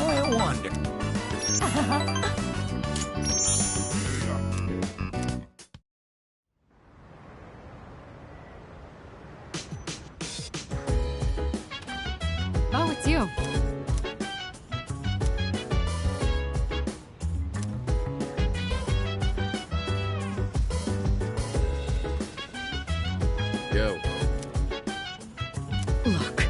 I wonder. Oh, it's you. Go. Look.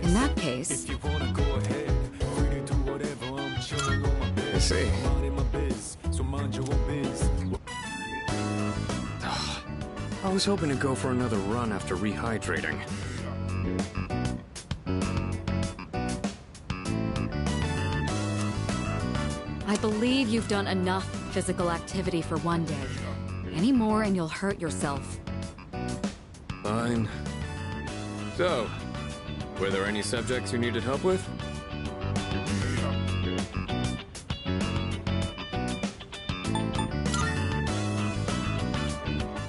In that case, I see. I was hoping to go for another run after rehydrating. I believe you've done enough physical activity for one day. Any more and you'll hurt yourself. Fine. So, were there any subjects you needed help with?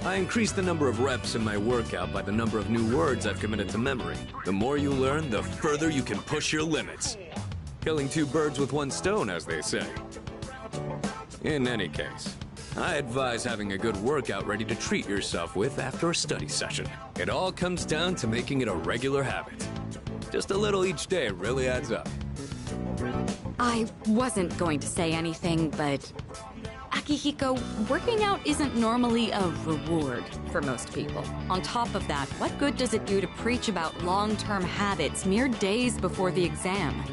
I increased the number of reps in my workout by the number of new words I've committed to memory. The more you learn, the further you can push your limits. Killing two birds with one stone, as they say. In any case, I advise having a good workout ready to treat yourself with after a study session. It all comes down to making it a regular habit. Just a little each day really adds up. I wasn't going to say anything, but... Akihiko, working out isn't normally a reward for most people. On top of that, what good does it do to preach about long-term habits mere days before the exam?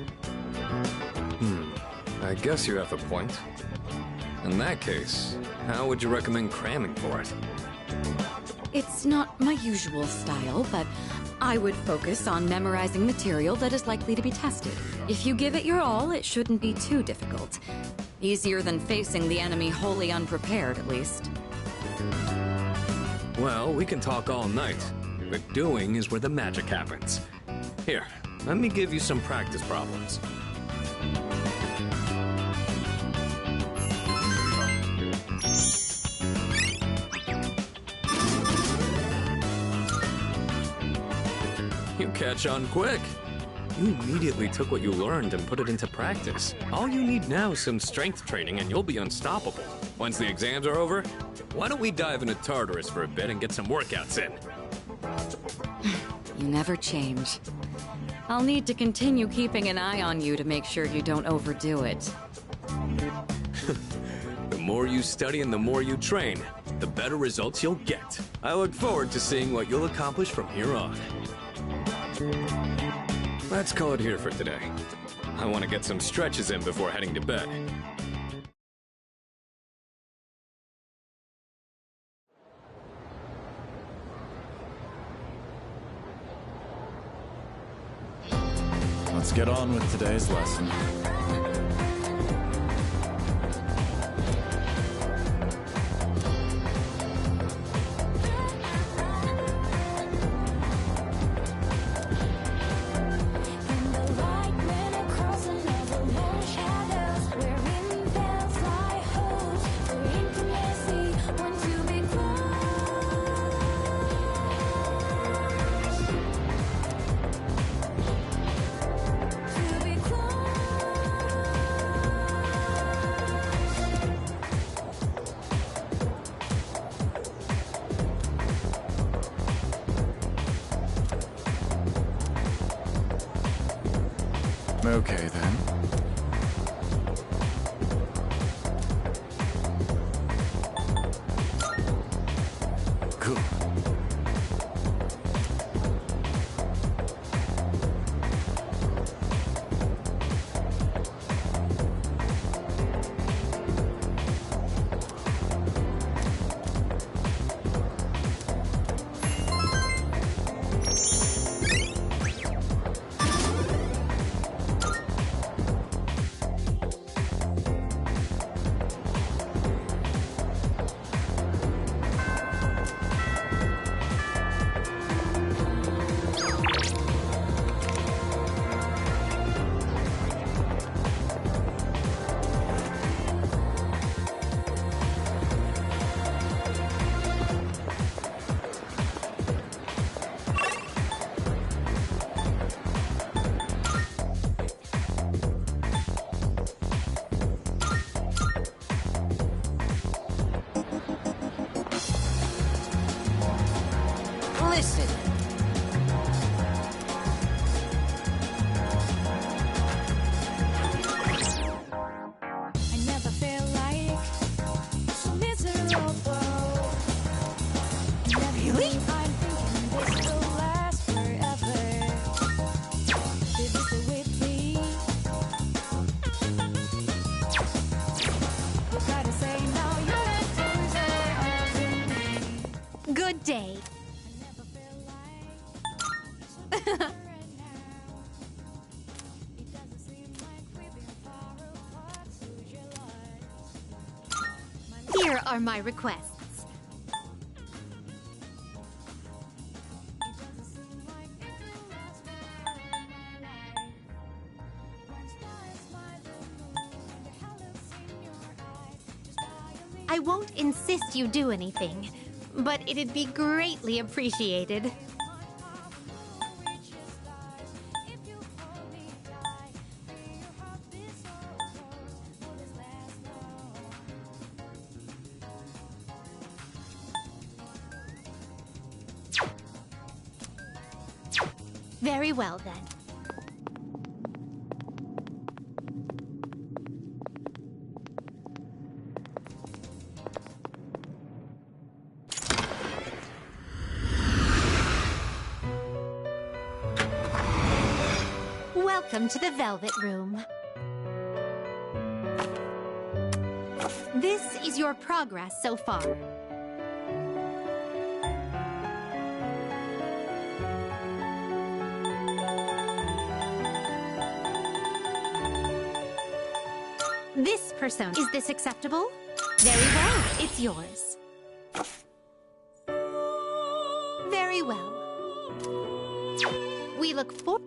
I guess you have a point. In that case, how would you recommend cramming for it? It's not my usual style, but I would focus on memorizing material that is likely to be tested. If you give it your all, it shouldn't be too difficult. Easier than facing the enemy wholly unprepared, at least. Well, we can talk all night, but doing is where the magic happens. Here, let me give you some practice problems. You catch on quick. You immediately took what you learned and put it into practice. All you need now is some strength training and you'll be unstoppable. Once the exams are over, why don't we dive into Tartarus for a bit and get some workouts in? You never change. I'll need to continue keeping an eye on you to make sure you don't overdo it. The more you study and the more you train, the better results you'll get. I look forward to seeing what you'll accomplish from here on. Let's call it here for today. I want to get some stretches in before heading to bed. Let's get on with today's lesson. Okay, then. Cool. are my requests. I won't insist you do anything, but it'd be greatly appreciated. Very well, then. Welcome to the Velvet Room. This is your progress so far. This persona. Is this acceptable? Very well, it's yours. Very well. We look forward.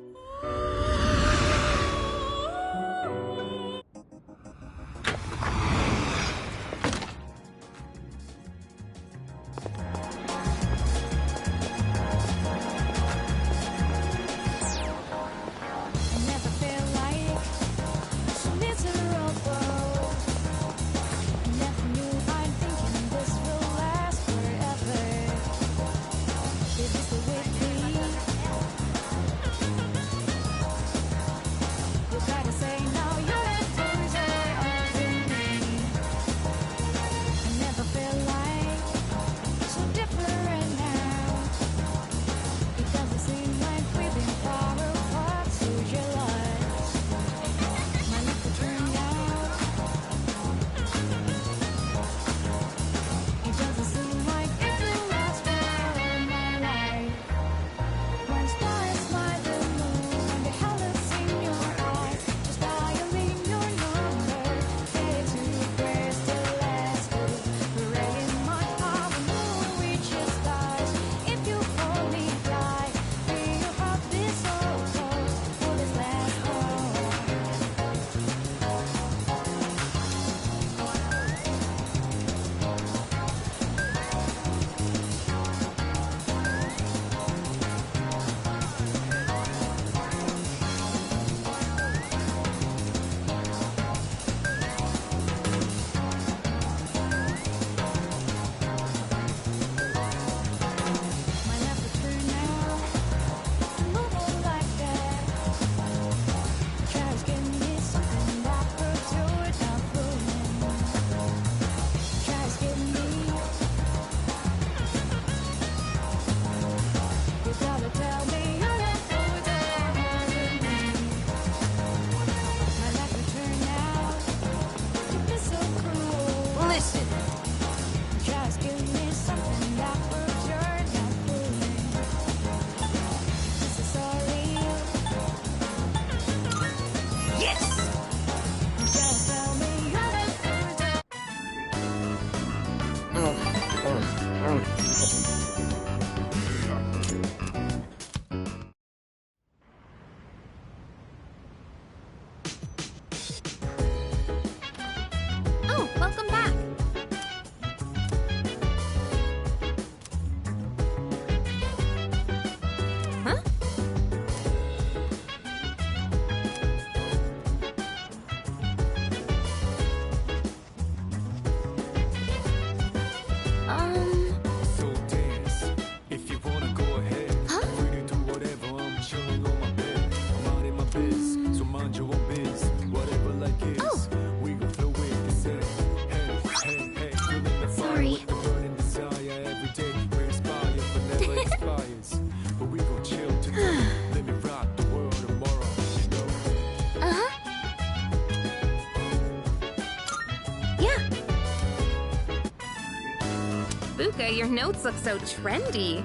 Fuka, your notes look so trendy.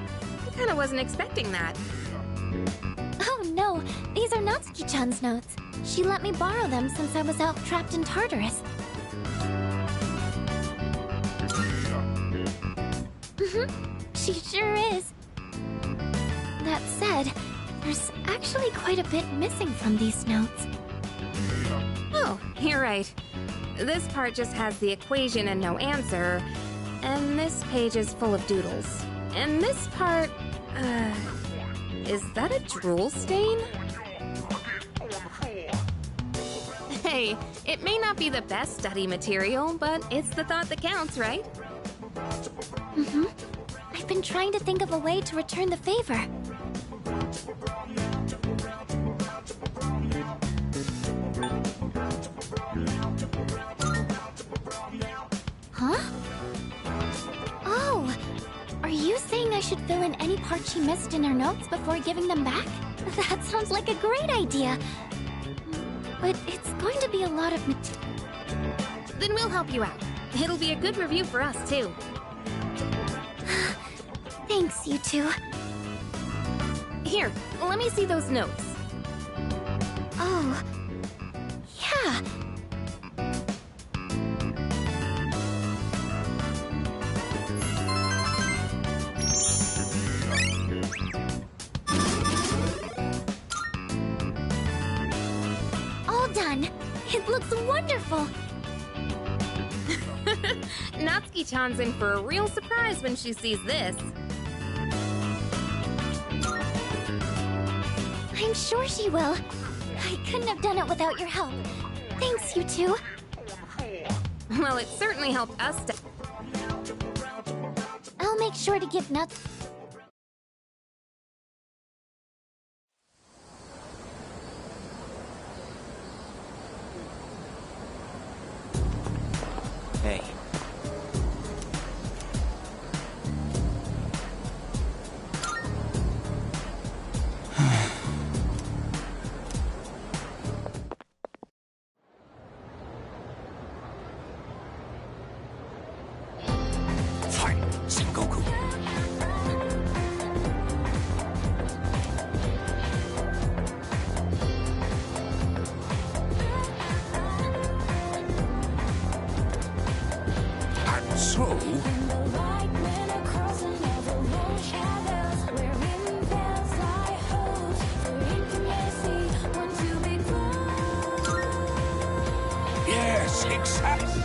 I kinda wasn't expecting that. Oh no, these are Natsuki-chan's notes. She let me borrow them since I was out trapped in Tartarus. She sure is. That said, there's actually quite a bit missing from these notes. Oh, you're right. This part just has the equation and no answer, and this page is full of doodles. And this part, is that a drool stain? Hey, it may not be the best study material, but it's the thought that counts, right? I've been trying to think of a way to return the favor. Huh? Oh! Are you saying I should fill in any parts she missed in her notes before giving them back? That sounds like a great idea. But it's going to be a lot of Then we'll help you out. It'll be a good review for us, too. Thanks, you two. Here, let me see those notes. Oh. Yeah. All done. It looks wonderful. Natsuki-chan's in for a real surprise when she sees this. I'm sure she will. I couldn't have done it without your help. Thanks, you two. Well, it certainly helped us to... I'll make sure to give Nuts... Hey. Fight, Sengoku. And so... Yes, exactly.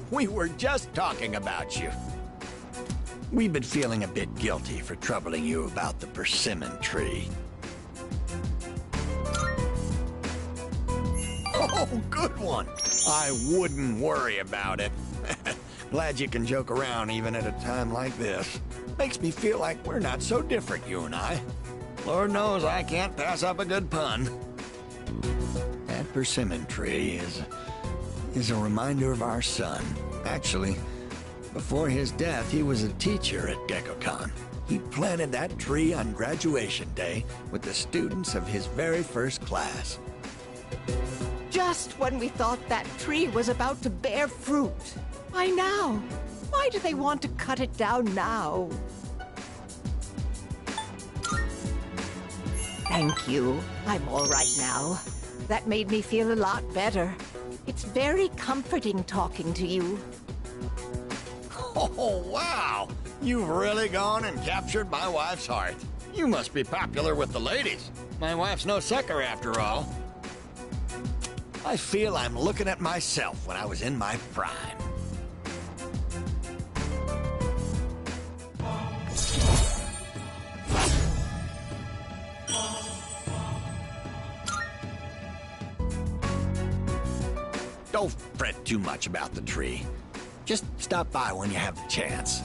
We were just talking about you. We've been feeling a bit guilty for troubling you about the persimmon tree. Oh, good one. I wouldn't worry about it. Glad you can joke around even at a time like this. Makes me feel like we're not so different, you and I. Lord knows I can't pass up a good pun. That persimmon tree is a reminder of our son. Actually, before his death, he was a teacher at Gekkoukan. He planted that tree on graduation day with the students of his very first class. Just when we thought that tree was about to bear fruit. Why now? Why do they want to cut it down now? Thank you. I'm all right now. That made me feel a lot better. It's very comforting talking to you. Oh, wow! You've really gone and captured my wife's heart. You must be popular with the ladies. My wife's no sucker, after all. I feel I'm looking at myself when I was in my prime. Don't fret too much about the tree. Just stop by when you have the chance.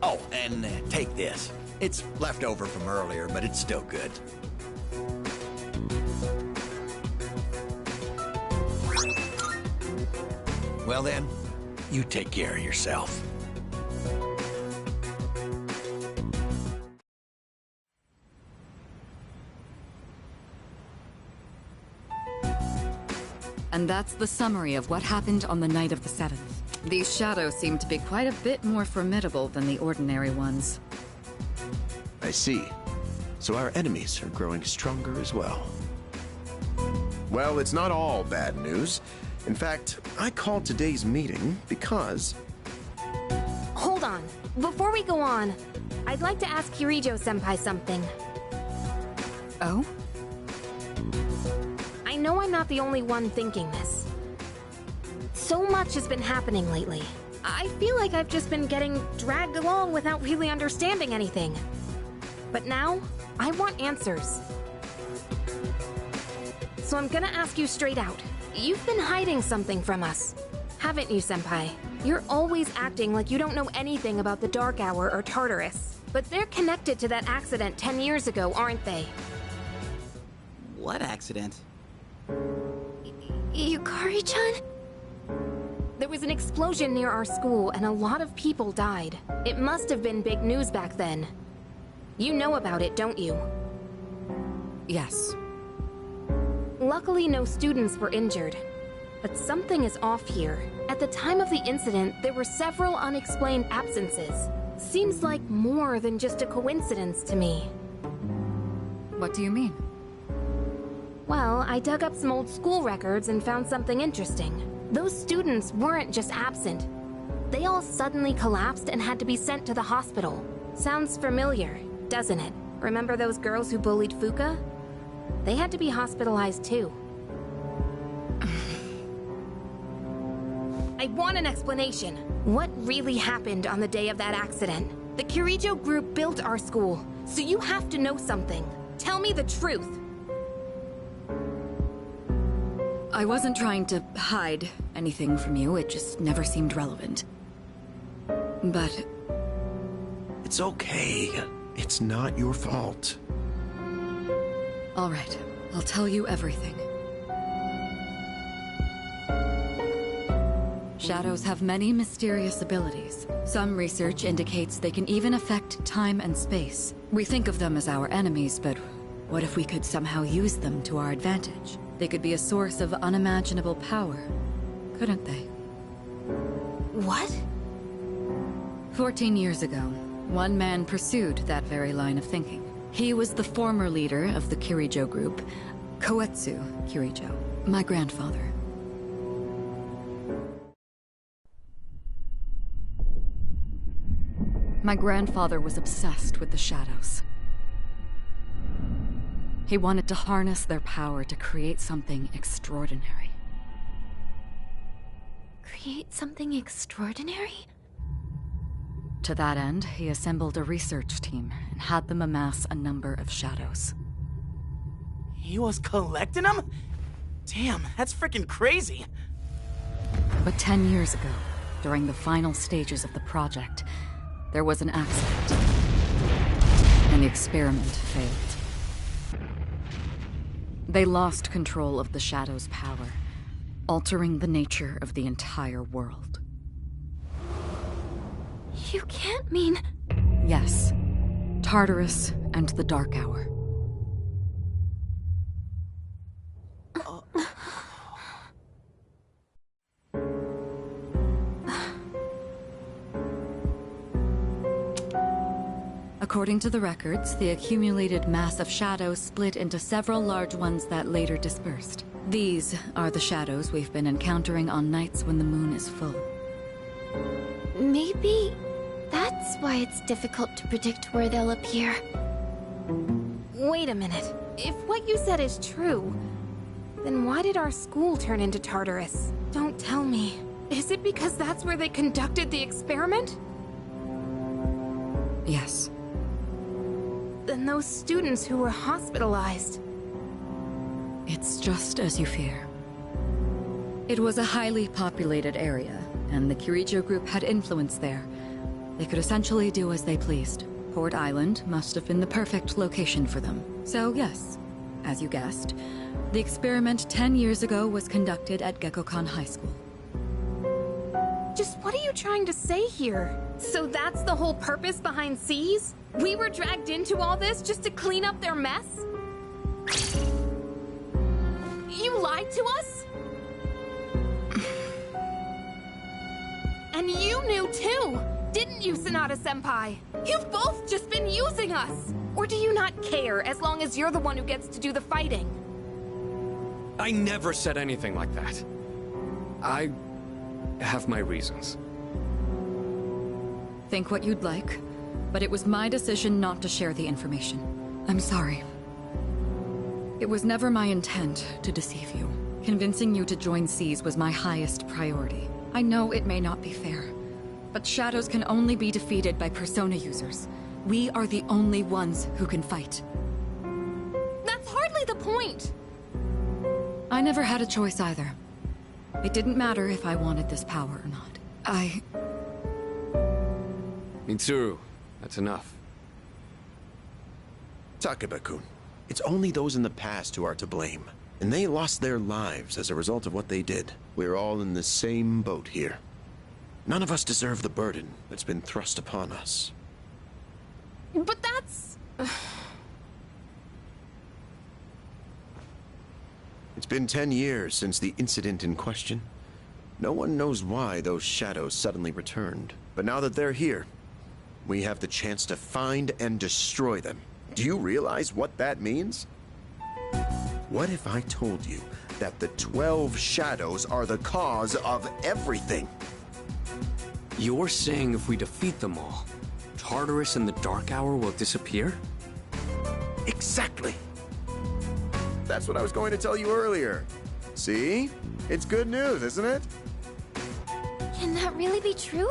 Oh, and take this. It's left over from earlier, but it's still good. Well then, you take care of yourself. And that's the summary of what happened on the night of the 7th. These shadows seem to be quite a bit more formidable than the ordinary ones. I see. So our enemies are growing stronger as well. Well, it's not all bad news. In fact, I called today's meeting because... Hold on. Before we go on, I'd like to ask Kirijo-senpai something. Oh? I know I'm not the only one thinking this. So much has been happening lately. I feel like I've just been getting dragged along without really understanding anything. But now, I want answers. So I'm gonna ask you straight out. You've been hiding something from us, haven't you, Senpai? You're always acting like you don't know anything about the Dark Hour or Tartarus. But they're connected to that accident 10 years ago, aren't they? What accident? Yukari-chan? There was an explosion near our school and a lot of people died. It must have been big news back then. You know about it, don't you? Yes. Luckily, no students were injured. But something is off here. At the time of the incident, there were several unexplained absences. Seems like more than just a coincidence to me. What do you mean? Well, I dug up some old school records and found something interesting. Those students weren't just absent. They all suddenly collapsed and had to be sent to the hospital. Sounds familiar, doesn't it? Remember those girls who bullied Fuka? They had to be hospitalized too. I want an explanation. What really happened on the day of that accident? The Kirijo group built our school, so you have to know something. Tell me the truth. I wasn't trying to hide anything from you, it just never seemed relevant. But... It's okay. It's not your fault. all right, I'll tell you everything. Shadows have many mysterious abilities. Some research indicates they can even affect time and space. We think of them as our enemies, but what if we could somehow use them to our advantage? They could be a source of unimaginable power, couldn't they? What? 14 years ago, one man pursued that very line of thinking. He was the former leader of the Kirijo group, Koetsu Kirijo, my grandfather. My grandfather was obsessed with the shadows. He wanted to harness their power to create something extraordinary. Create something extraordinary? To that end, he assembled a research team and had them amass a number of shadows. He was collecting them? Damn, that's freaking crazy. But 10 years ago, during the final stages of the project, there was an accident, and the experiment failed. They lost control of the Shadow's power, altering the nature of the entire world. You can't mean... Yes, Tartarus and the Dark Hour. According to the records, the accumulated mass of shadows split into several large ones that later dispersed. These are the shadows we've been encountering on nights when the moon is full. Maybe that's why it's difficult to predict where they'll appear. Wait a minute. If what you said is true, then why did our school turn into Tartarus? Don't tell me. Is it because that's where they conducted the experiment? Yes. Then those students who were hospitalized... It's just as you fear. It was a highly populated area, and the Kirijo group had influence there. They could essentially do as they pleased. Port Island must have been the perfect location for them. So yes, as you guessed, the experiment 10 years ago was conducted at Gekkoukan High School. Just what are you trying to say here? So that's the whole purpose behind C's? We were dragged into all this just to clean up their mess? You lied to us? And you knew too, didn't you, Sanada-senpai? You've both just been using us! Or do you not care as long as you're the one who gets to do the fighting? I never said anything like that. I have my reasons. Think what you'd like, but it was my decision not to share the information. I'm sorry. It was never my intent to deceive you. Convincing you to join C's was my highest priority. I know it may not be fair, but shadows can only be defeated by persona users. We are the only ones who can fight. That's hardly the point! I never had a choice either. It didn't matter if I wanted this power or not. Mitsuru, that's enough. Takeba-kun, it's only those in the past who are to blame. And they lost their lives as a result of what they did. We're all in the same boat here. None of us deserve the burden that's been thrust upon us. But that's... It's been 10 years since the incident in question. No one knows why those shadows suddenly returned. But now that they're here, we have the chance to find and destroy them. Do you realize what that means? What if I told you that the 12 shadows are the cause of everything? You're saying if we defeat them all, Tartarus and the Dark Hour will disappear? Exactly. That's what I was going to tell you earlier. See? It's good news, isn't it? Can that really be true?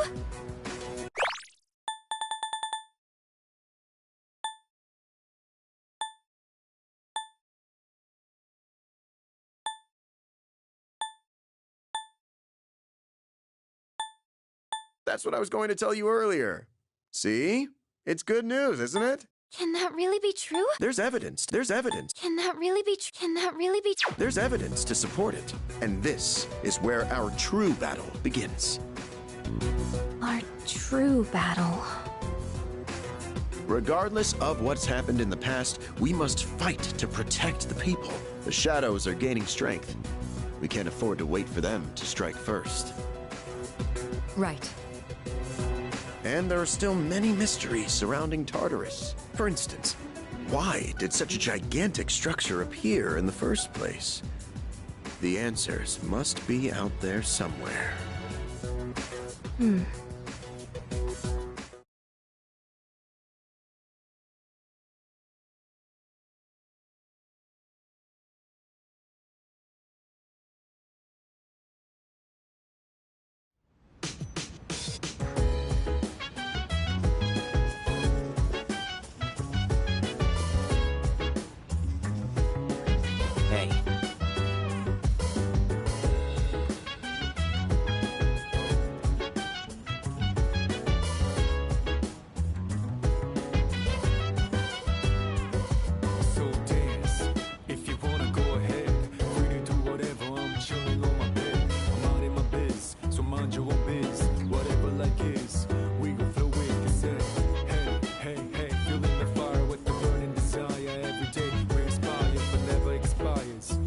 That's what I was going to tell you earlier. See? It's good news, isn't it? Can that really be true? There's evidence. There's evidence. Can that really be true? Can that really be true? There's evidence to support it. And this is where our true battle begins. Our true battle. Regardless of what's happened in the past, we must fight to protect the people. The shadows are gaining strength. We can't afford to wait for them to strike first. Right. And there are still many mysteries surrounding Tartarus. For instance, why did such a gigantic structure appear in the first place? The answers must be out there somewhere. Hey. So dance, if you wanna go ahead. Free to do whatever, I'm chilling on my bed. I'm out in my biz, so mind your own biz. Whatever like is, we gon' flow with this head. Hey, hey, hey, feeling the fire with the burning desire every day. We're inspired but never expires.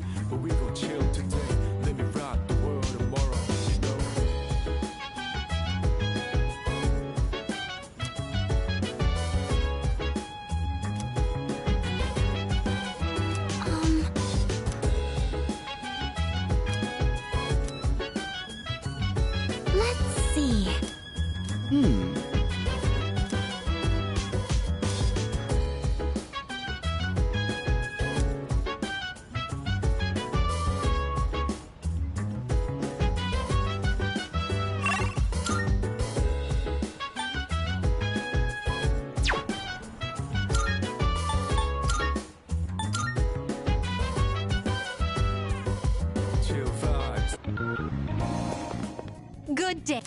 Chill vibes. Good day.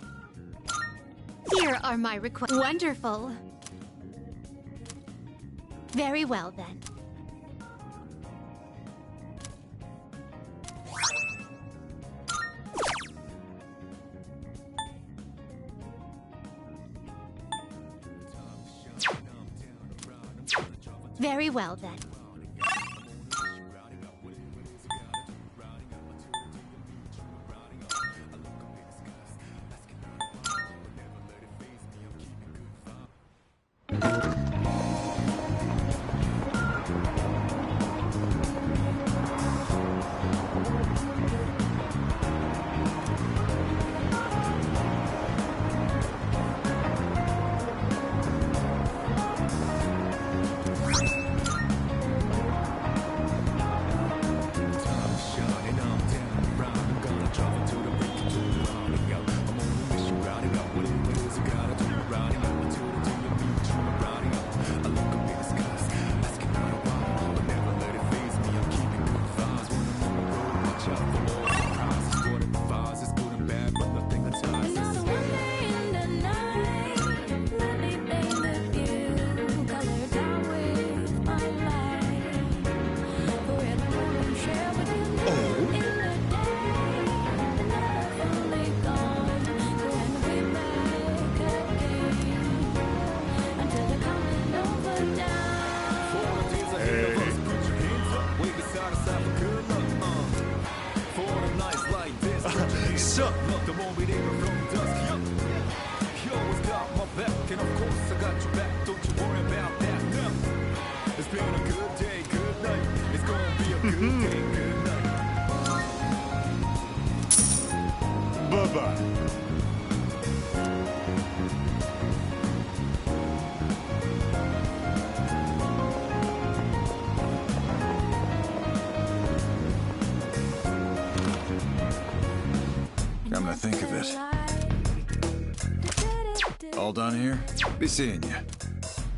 Here are my requests. Wonderful. Very well, then. Very well, then. Sup? The more we neighbor from dusk, yo. You always got my back, and of course I got your back. Don't you worry about that, no. It's been a good day, good night. It's gonna be a good day, good night. Bye-bye. Come to think of it. All done here? Be seeing you.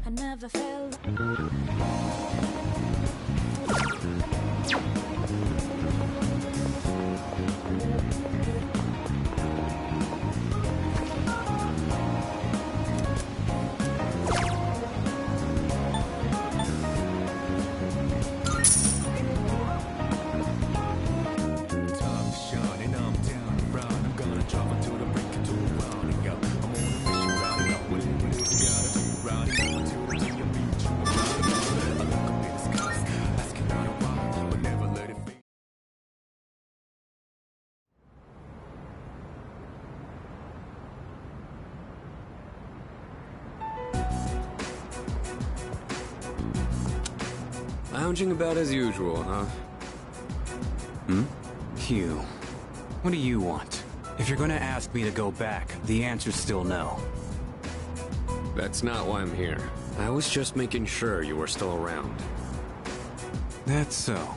I never felt Lounging about as usual, huh? Hugh, what do you want? If you're gonna ask me to go back, the answer's still no. That's not why I'm here. I was just making sure you were still around. That's so.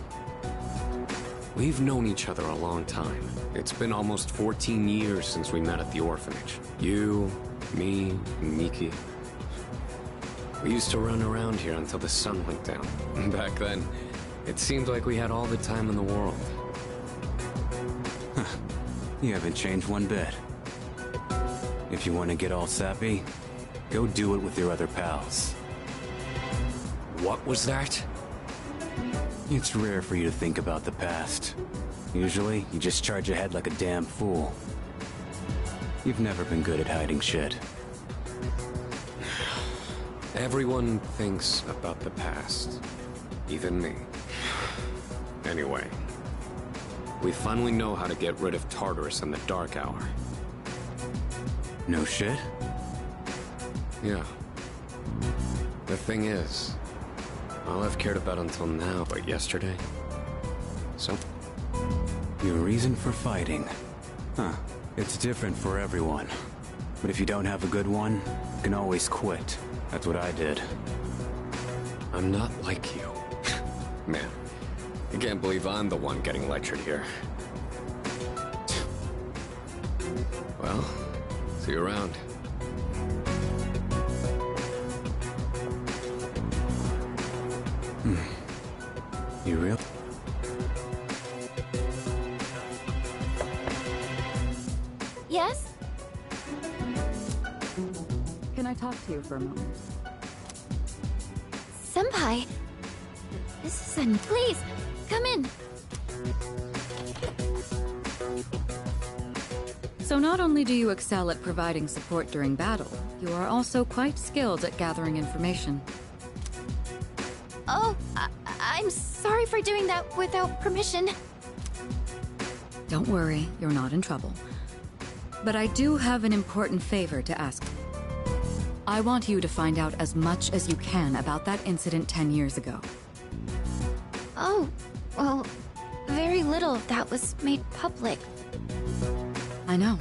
We've known each other a long time. It's been almost 14 years since we met at the orphanage. You, me, and Miki. We used to run around here until the sun went down. Back then, it seemed like we had all the time in the world. You haven't changed one bit. If you want to get all sappy, go do it with your other pals. What was that? It's rare for you to think about the past. Usually, you just charge ahead like a damn fool. You've never been good at hiding shit. Everyone thinks about the past. Even me. Anyway. We finally know how to get rid of Tartarus in the Dark Hour. No shit? Yeah. The thing is, all I've cared about until now, but yesterday... So? Your reason for fighting. Huh. It's different for everyone. But if you don't have a good one, you can always quit. That's what I did. I'm not like you. Man, I can't believe I'm the one getting lectured here. Well, see you around. You real? Yes? Can I talk to you for a moment? Senpai. This is please, come in. So not only do you excel at providing support during battle, you are also quite skilled at gathering information. Oh, I'm sorry for doing that without permission. Don't worry, you're not in trouble. But I do have an important favor to ask. I want you to find out as much as you can about that incident 10 years ago. Oh, well, very little of that was made public. I know.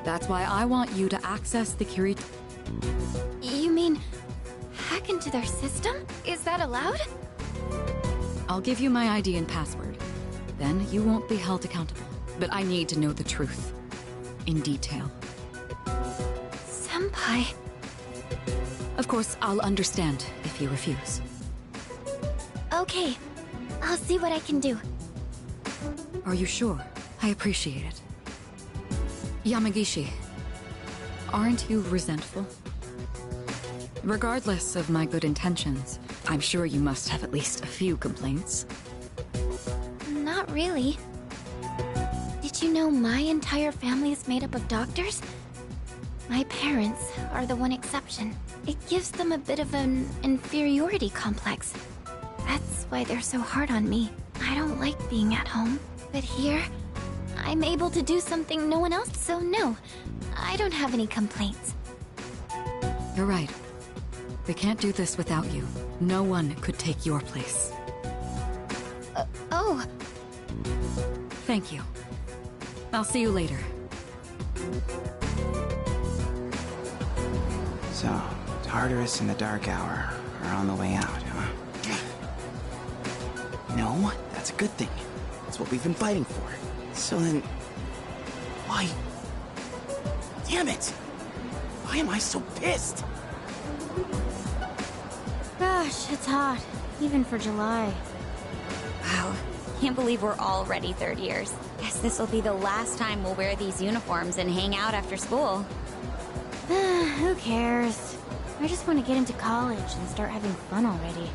That's why I want you to access the Kirito. You mean hack into their system? Is that allowed? I'll give you my ID and password. Then you won't be held accountable. But I need to know the truth. In detail. Senpai. Of course, I'll understand if you refuse. Okay. I'll see what I can do. Are you sure? I appreciate it. Yamagishi, aren't you resentful? Regardless of my good intentions, I'm sure you must have at least a few complaints. Not really. Did you know my entire family is made up of doctors? My parents are the one exception. It gives them a bit of an inferiority complex. That's why they're so hard on me. I don't like being at home. But here, I'm able to do something no one else, so no. I don't have any complaints. You're right. We can't do this without you. No one could take your place. Oh. Thank you. I'll see you later. So, Tartarus and the Dark Hour are on the way out, huh? No, that's a good thing. That's what we've been fighting for. So then... why... Damn it! Why am I so pissed? Gosh, it's hot. Even for July. Wow. Can't believe we're already third years. Guess this will be the last time we'll wear these uniforms and hang out after school. Who cares? I just want to get into college and start having fun already.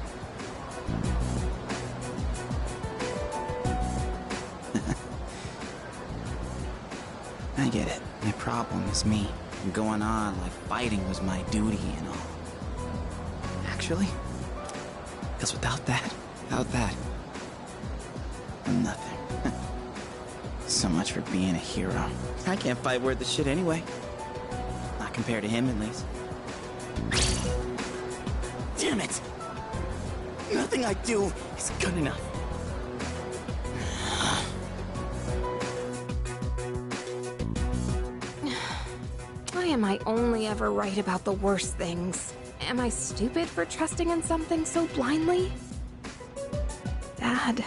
I get it. My problem is me. I'm going on like fighting was my duty and all. Actually, because without that, I'm nothing. So much for being a hero. I can't fight worth the shit anyway. Not compared to him, at least. Damn it! Nothing I do is good enough. Why am I only ever right about the worst things? Am I stupid for trusting in something so blindly? Dad,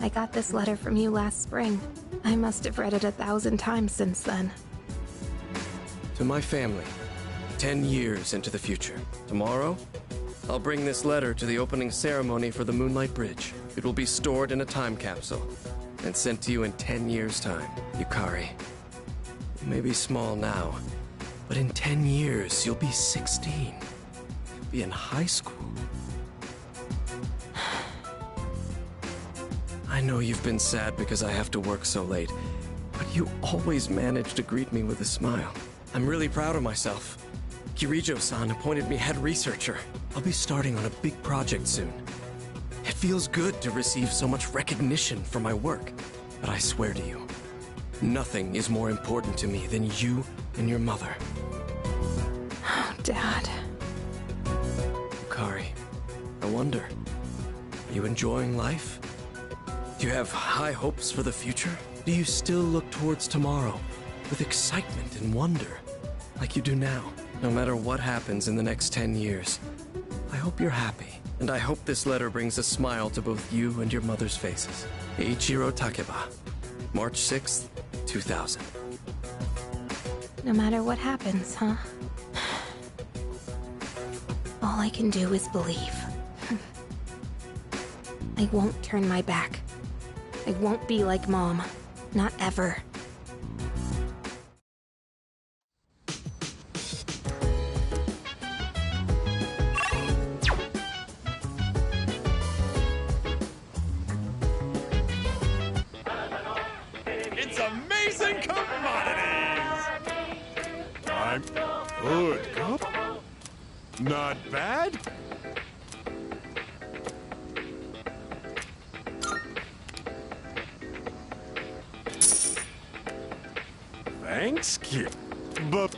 I got this letter from you last spring. I must have read it 1,000 times since then. To my family, 10 years into the future. Tomorrow, I'll bring this letter to the opening ceremony for the Moonlight Bridge. It will be stored in a time capsule and sent to you in 10 years' time. Yukari, you may be small now, but in 10 years, you'll be 16. You'll be in high school. I know you've been sad because I have to work so late, but you always manage to greet me with a smile. I'm really proud of myself. Kirijo-san appointed me head researcher. I'll be starting on a big project soon. It feels good to receive so much recognition for my work, but I swear to you, nothing is more important to me than you and your mother. Oh, Dad. Yukari, I wonder, are you enjoying life? Do you have high hopes for the future? Do you still look towards tomorrow with excitement and wonder? like you do now. No matter what happens in the next 10 years, I hope you're happy. And I hope this letter brings a smile to both you and your mother's faces. Eiichiro Takeba, March 6th, 2000. No matter what happens, huh? All I can do is believe. I won't turn my back. I won't be like Mom. Not ever. It's amazing commodities! I'm good. Not bad? Thanks, kid. But...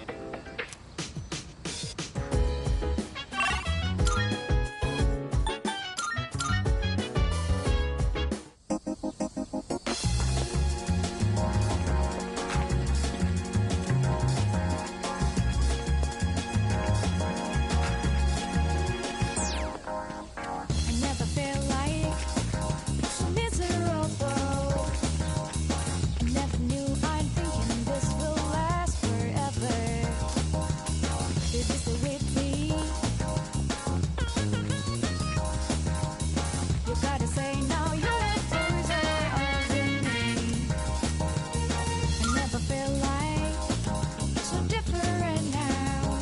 I never felt like so miserable. I never knew I'm thinking this will last forever. Did you stay with me? You gotta say now your letters are all in me. I never felt like so different now.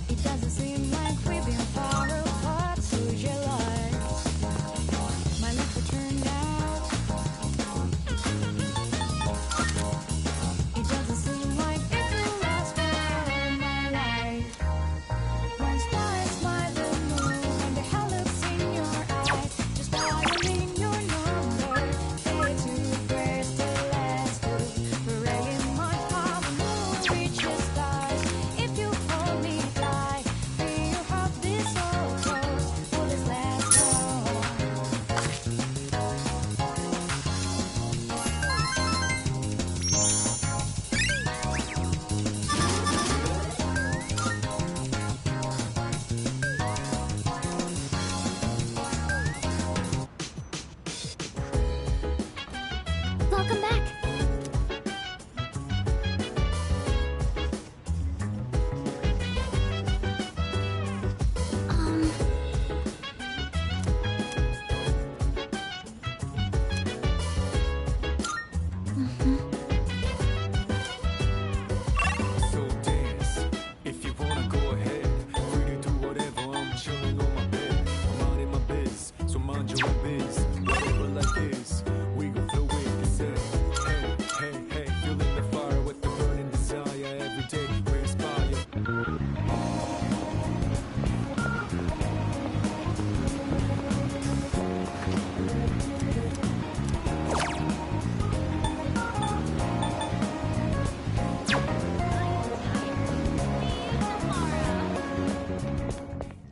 It doesn't seem like we've been far apart, so jealous. My life will turn out. It doesn't seem like it will last for my life. One star is my little moon, and the hell looks in your eyes. Just dialing your number, it's too great to last. Breaking my heart will reach the stars. If you hold me tight, feel how this all goes. Will this last long? Welcome back. So dance, if you wanna go ahead. Free to do whatever, I'm chilling on my bed. I'm minding my biz, so mind your own biz. Whatever life is, we gon' flow with the set. Hey, hey, hey, feeling the fire with the burning desire. Every day we inspire.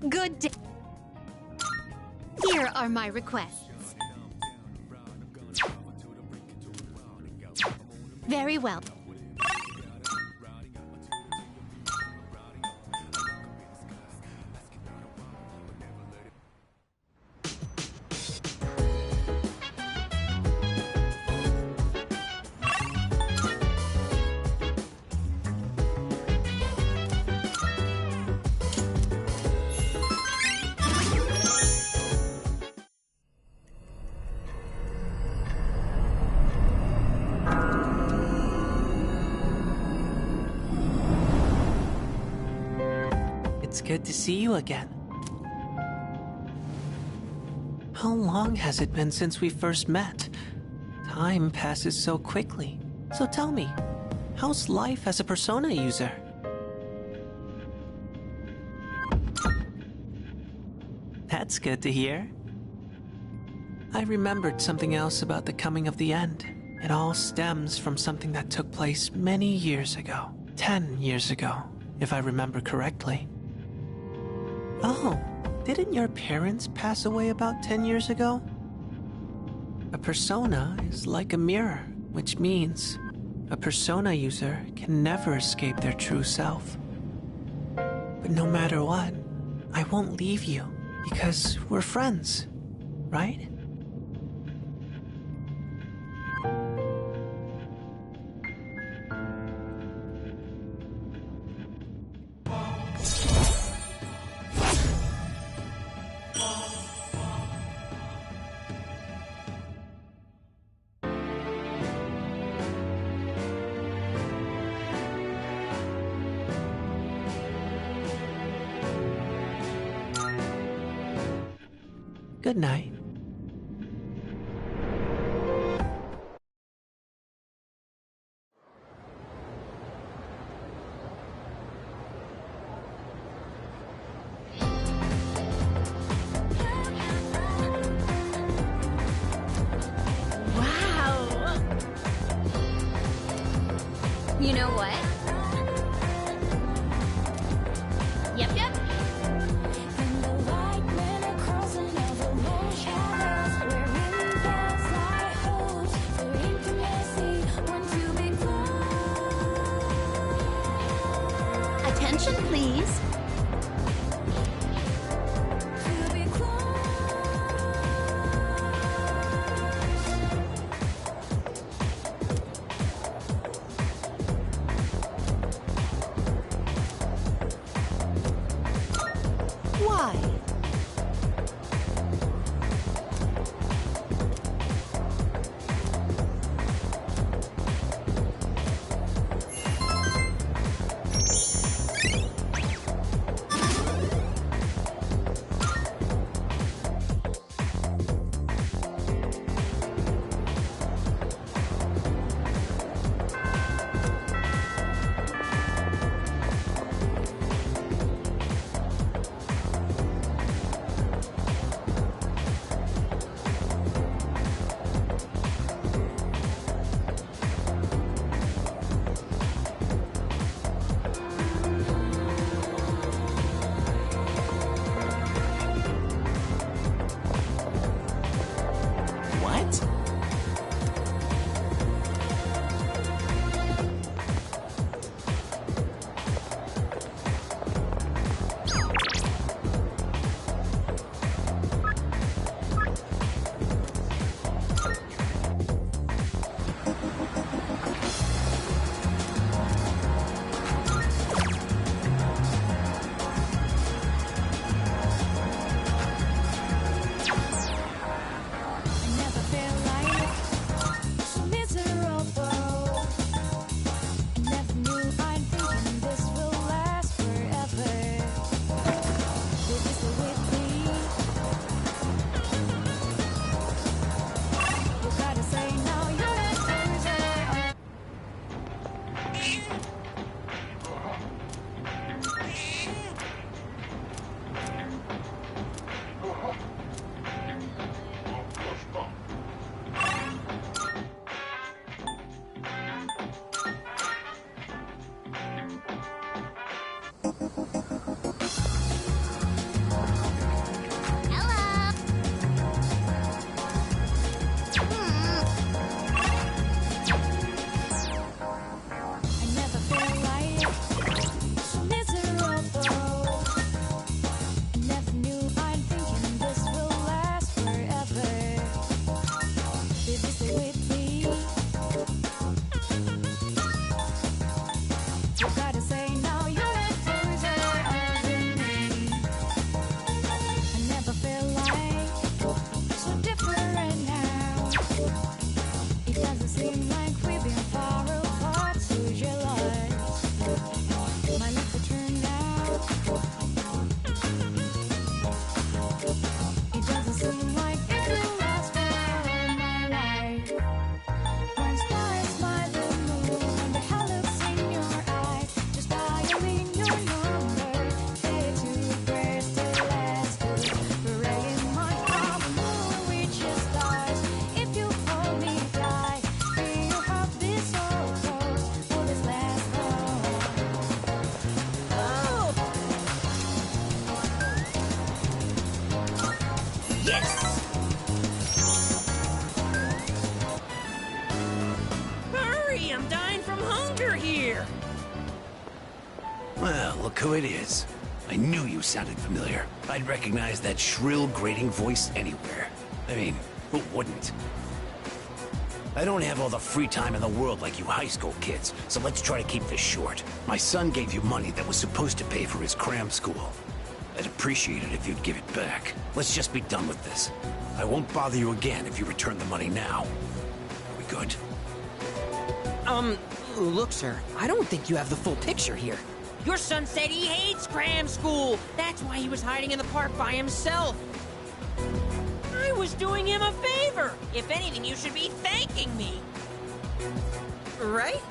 Good day. Here are my requests. Very well. It's good to see you again. How long has it been since we first met? Time passes so quickly. So tell me, how's life as a Persona user? That's good to hear. I remembered something else about the coming of the end. It all stems from something that took place many years ago. 10 years ago, if I remember correctly. Oh, didn't your parents pass away about 10 years ago? A persona is like a mirror, which means A persona user can never escape their true self. But no matter what, I won't leave you because we're friends, right? Good night. Wow! You know what? Yep, yep. Attention, please. Why? Hurry, I'm dying Well, look who it is. I knew you sounded familiar. I'd recognize that shrill, grating voice anywhere. I mean, who wouldn't? I don't have all the free time in the world like you high school kids, so let's try to keep this short. My son gave you money that was supposed to pay for his cram school. I'd appreciate it if you'd give it back. Let's just be done with this. I won't bother you again if you return the money now. Are we good? Look, sir, I don't think you have the full picture here. Your son said he hates cram school. That's why he was hiding in the park by himself. I was doing him a favor. If anything, you should be thanking me. Right?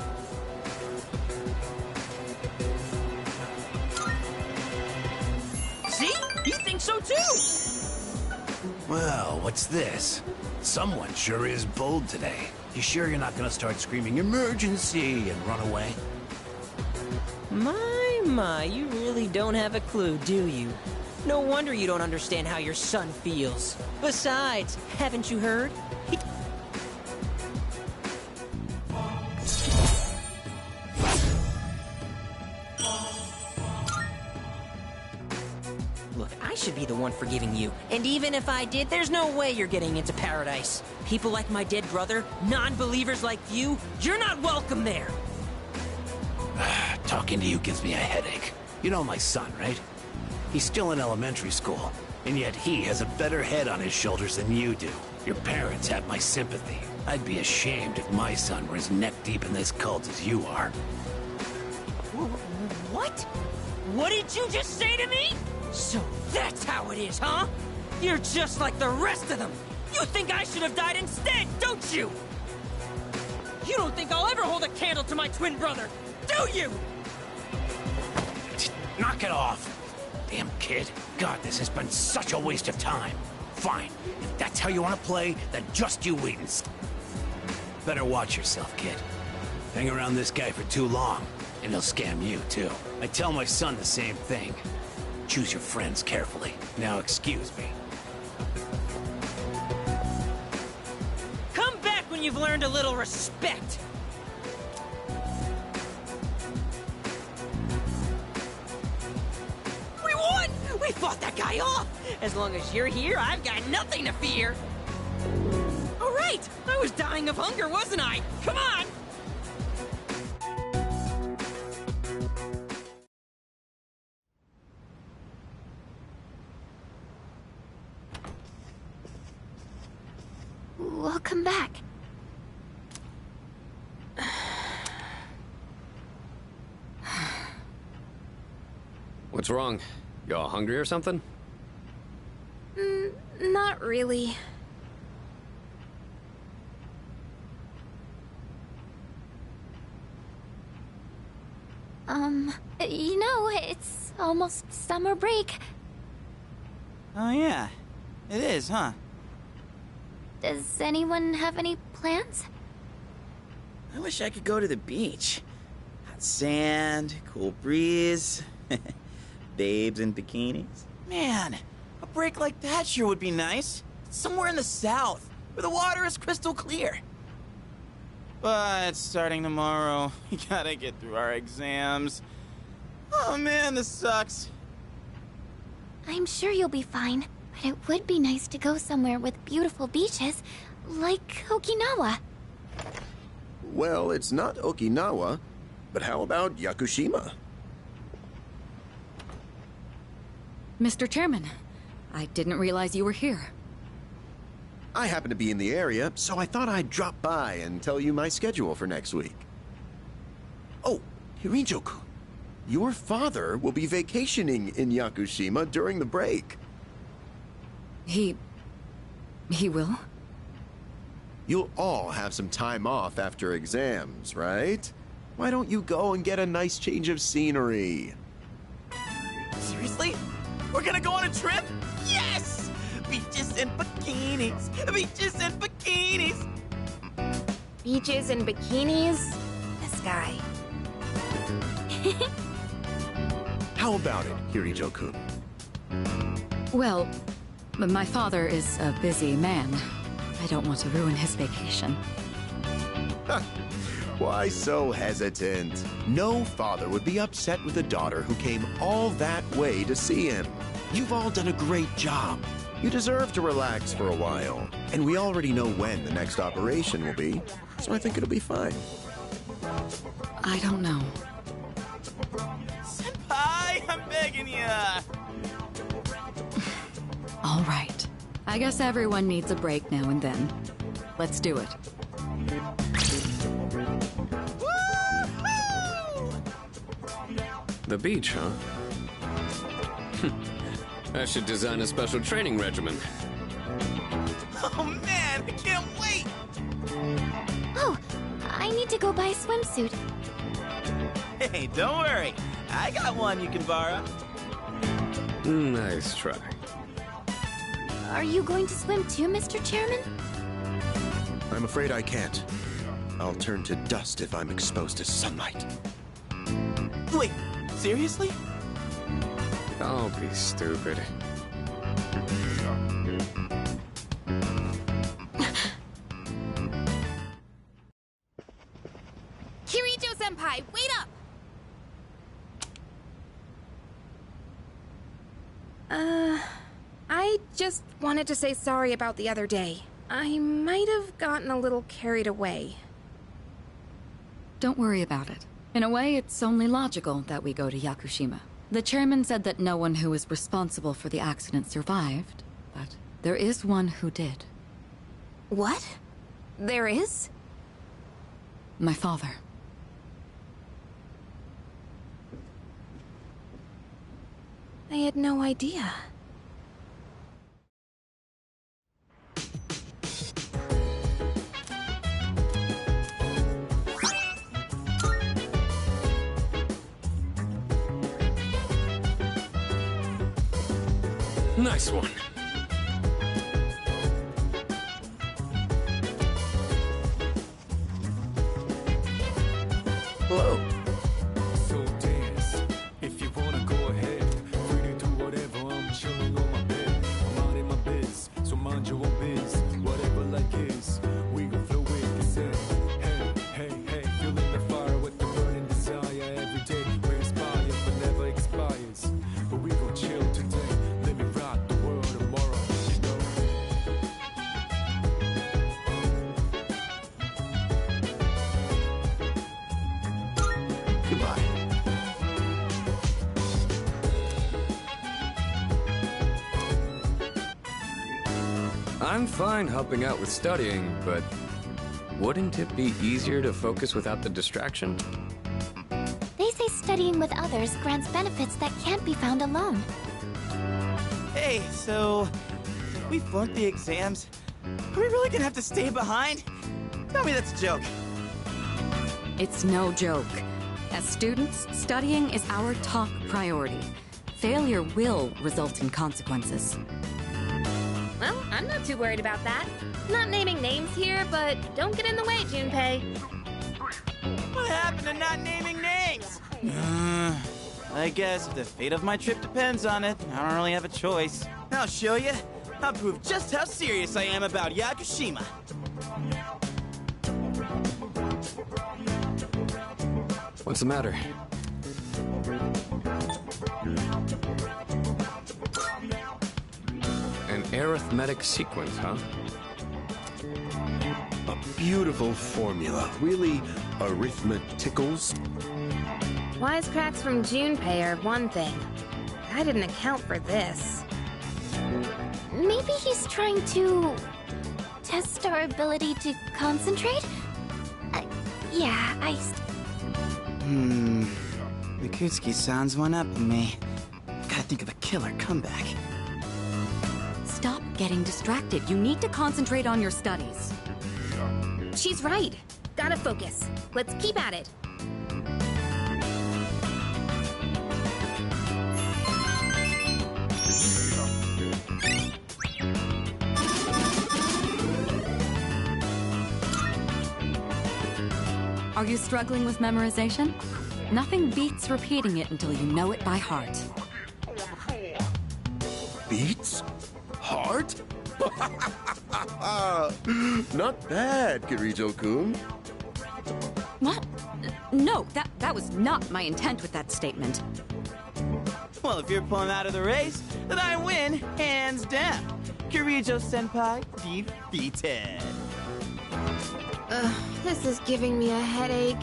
See? He thinks so too. Well, what's this? Someone sure is bold today. You sure you're not gonna start screaming emergency and run away? My, you really don't have a clue, do you? No wonder you don't understand how your son feels. Besides, haven't you heard? Look, I should be the one forgiving you. And even if I did, there's no way you're getting into paradise. People like my dead brother, non-believers like you, you're not welcome there. Talking to you gives me a headache. You know my son, right? He's still in elementary school, and yet he has a better head on his shoulders than you do. Your parents have my sympathy. I'd be ashamed if my son were as neck-deep in this cult as you are. What? What did you just say to me? So that's how it is, huh? You're just like the rest of them. You think I should have died instead, don't you? You don't think I'll ever hold a candle to my twin brother, do you? Knock it off! Damn kid. God, this has been such a waste of time. Fine. If that's how you want to play, then just you wait and see. Better watch yourself, kid. Hang around this guy for too long, and he'll scam you, too. I tell my son the same thing. Choose your friends carefully. Now excuse me. Come back when you've learned a little respect. We won! We fought that guy off! As long as you're here, I've got nothing to fear. All right! I was dying of hunger, wasn't I? Come on! Welcome back. What's wrong? You all hungry or something? Not really. You know, it's almost summer break. Oh yeah, it is, huh? Does anyone have any plans? I wish I could go to the beach. Hot sand, cool breeze, babes in bikinis. Man, a break like that sure would be nice. Somewhere in the south, where the water is crystal clear. But starting tomorrow, we gotta get through our exams. Oh man, this sucks. I'm sure you'll be fine, but it would be nice to go somewhere with beautiful beaches, like Okinawa. Well, it's not Okinawa, but how about Yakushima? Mr. Chairman, I didn't realize you were here. I happen to be in the area, so I thought I'd drop by and tell you my schedule for next week. Oh, Hirinjo-kun, your father will be vacationing in Yakushima during the break. He will? You'll all have some time off after exams, right? Why don't you go and get a nice change of scenery? Seriously? We're gonna go on a trip? Yes! Beaches and bikinis! Beaches and bikinis! Beaches and bikinis? This guy. How about it, Hirinjo-kun? Well, my father is a busy man. I don't want to ruin his vacation. Why so hesitant? No father would be upset with a daughter who came all that way to see him. You've all done a great job. You deserve to relax for a while. And we already know when the next operation will be, so I think it'll be fine. I don't know. Senpai, I'm begging ya! All right. I guess everyone needs a break now and then. Let's do it. The beach, huh? I should design a special training regimen. Oh man, I can't wait! Oh, I need to go buy a swimsuit. Hey, don't worry. I got one you can borrow. Nice try. Are you going to swim too, Mr. Chairman? I'm afraid I can't. I'll turn to dust if I'm exposed to sunlight. Wait, seriously? Don't be stupid. Kirijo-senpai, wait up! I just wanted to say sorry about the other day. I might have gotten a little carried away. Don't worry about it. In a way, it's only logical that we go to Yakushima. The chairman said that no one who was responsible for the accident survived, but there is one who did. What? There is? My father. I had no idea. Nice one. Hello. So dance, if you wanna go ahead. Free to do whatever, I'm chilling on my bed. I'm out in my biz, so mind your own biz. Whatever like is, we gon' flow with this end. Hey, hey, hey, feeling the fire with the burning desire every day. We're inspired but never expires. But we gon' chill today. Let me rock the world tomorrow, you know. Goodbye. I'm fine helping out with studying, but wouldn't it be easier to focus without the distraction? They say studying with others grants benefits that can't be found alone. Hey, so if we flunk the exams, are we really gonna have to stay behind? Tell me that's a joke. It's no joke. As students, studying is our top priority. Failure will result in consequences. Well, I'm not too worried about that. Not naming names here, but don't get in the way, Junpei. What happened to not naming names? I guess if the fate of my trip depends on it, I don't really have a choice. I'll show you. I'll prove just how serious I am about Yakushima. What's the matter? An arithmetic sequence, huh? A beautiful formula. Really arithmeticals. Wisecracks from Junpei are one thing. I didn't account for this. Maybe he's trying to test our ability to concentrate? Yeah, Mikutsuki-san's one up on me. Gotta think of a killer comeback. Stop getting distracted. You need to concentrate on your studies. She's right. Gotta focus. Let's keep at it. Are you struggling with memorization? Nothing beats repeating it until you know it by heart. Beats? Heart? Not bad, Kirijo-kun. What? No, that was not my intent with that statement. Well, if you're pulling out of the race, then I win, hands down. Kirijo-senpai defeated. This is giving me a headache.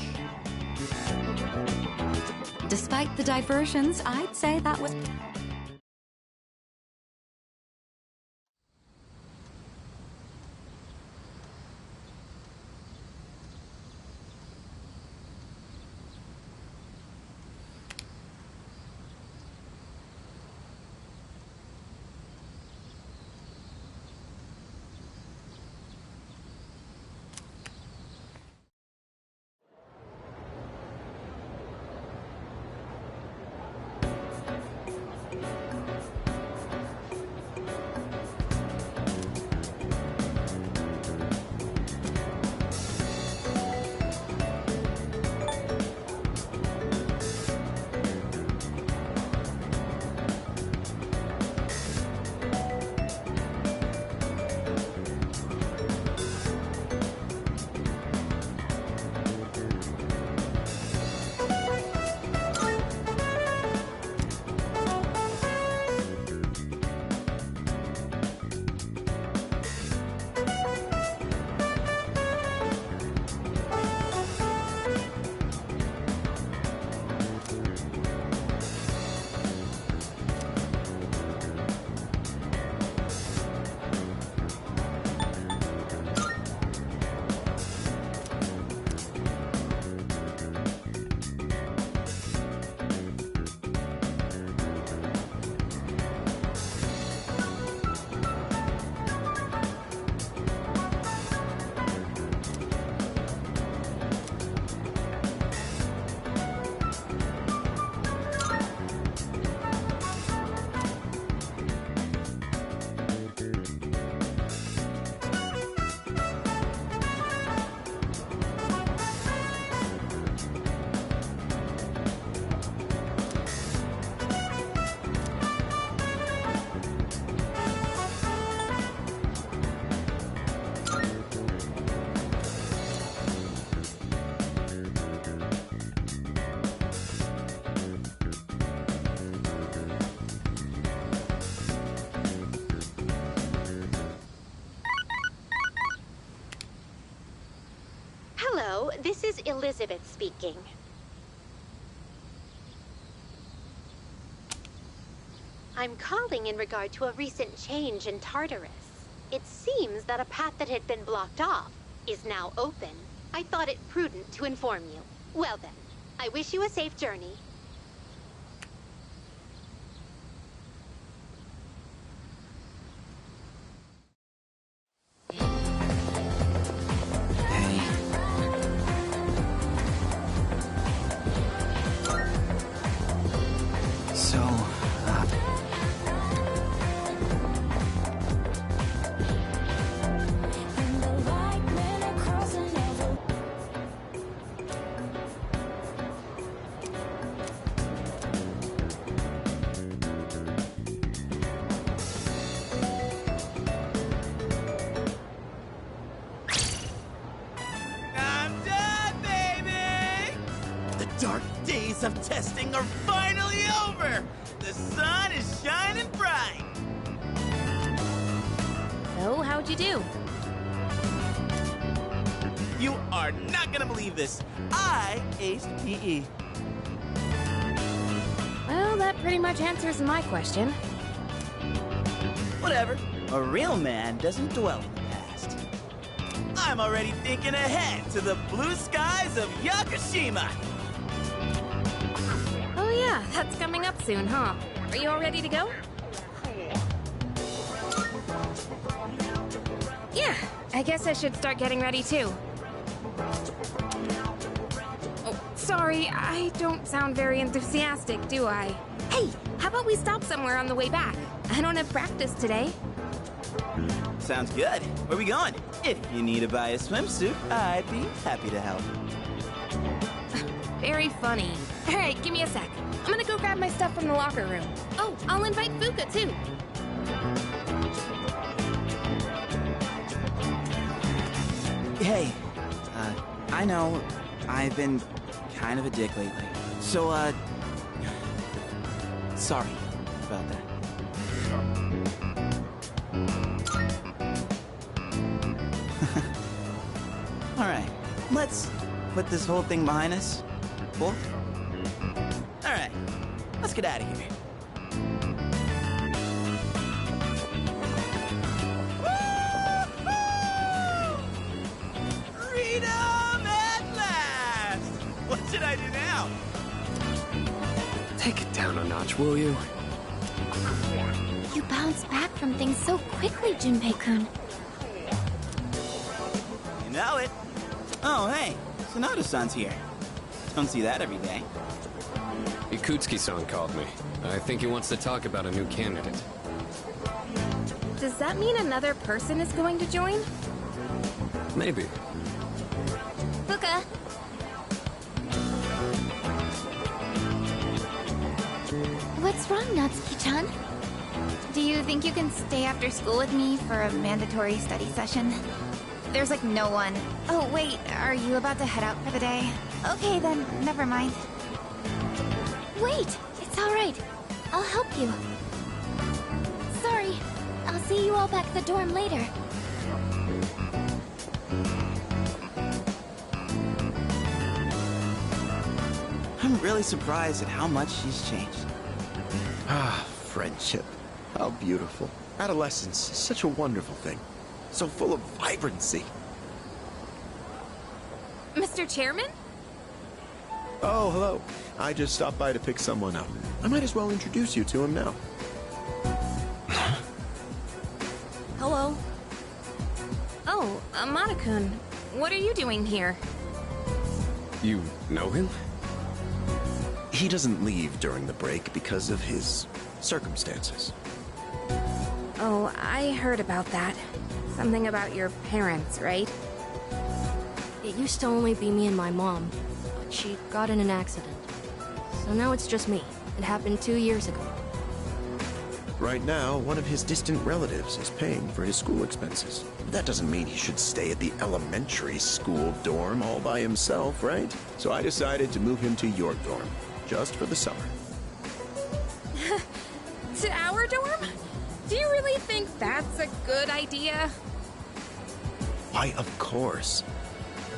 Despite the diversions, I'd say that was... Hello, this is Elizabeth speaking. I'm calling in regard to a recent change in Tartarus. It seems that a path that had been blocked off is now open. I thought it prudent to inform you. Well then, I wish you a safe journey. Dark days of testing are finally over! The sun is shining bright! So, how'd you do? You are not gonna believe this. I aced PE. Well, that pretty much answers my question. Whatever. A real man doesn't dwell in the past. I'm already thinking ahead to the blue skies of Yakushima! Oh yeah, that's coming up soon, huh? Are you all ready to go? Yeah, I guess I should start getting ready too. Oh, sorry, I don't sound very enthusiastic, do I? Hey, how about we stop somewhere on the way back? I don't have practice today. Sounds good. Where we going? If you need to buy a swimsuit, I'd be happy to help. Very funny. All right, give me a sec. I'm gonna go grab my stuff from the locker room. Oh, I'll invite Fuka too. Hey, I know I've been kind of a dick lately. So, sorry about that. Alright, let's put this whole thing behind us. Cool? Alright, let's get out of here. Freedom at last! What should I do now? Take it down a notch, will you? You bounce back from things so quickly, Junpei-kun. You know it. Oh, hey, Sonata-san's here. Don't see that every day. Ikutsuki-san called me. I think he wants to talk about a new candidate. Does that mean another person is going to join? Maybe. Fuka! What's wrong, Natsuki-chan? Do you think you can stay after school with me for a mandatory study session? There's like no one. Oh, wait, are you about to head out for the day? Okay, then, never mind. Wait, it's alright. I'll help you. Sorry, I'll see you all back at the dorm later. I'm really surprised at how much she's changed. Ah, friendship. How beautiful. Adolescence is such a wonderful thing. So full of vibrancy. Mr. Chairman? Oh, hello. I just stopped by to pick someone up. I might as well introduce you to him now. Hello. Oh, Amada-kun, what are you doing here? You know him? He doesn't leave during the break because of his circumstances. Oh, I heard about that. Something about your parents, right? It used to only be me and my mom, but she got in an accident. So now it's just me. It happened 2 years ago. Right now, one of his distant relatives is paying for his school expenses. But that doesn't mean he should stay at the elementary school dorm all by himself, right? So I decided to move him to your dorm, just for the summer. To our dorm? Do you really think that's a good idea? Why, of course.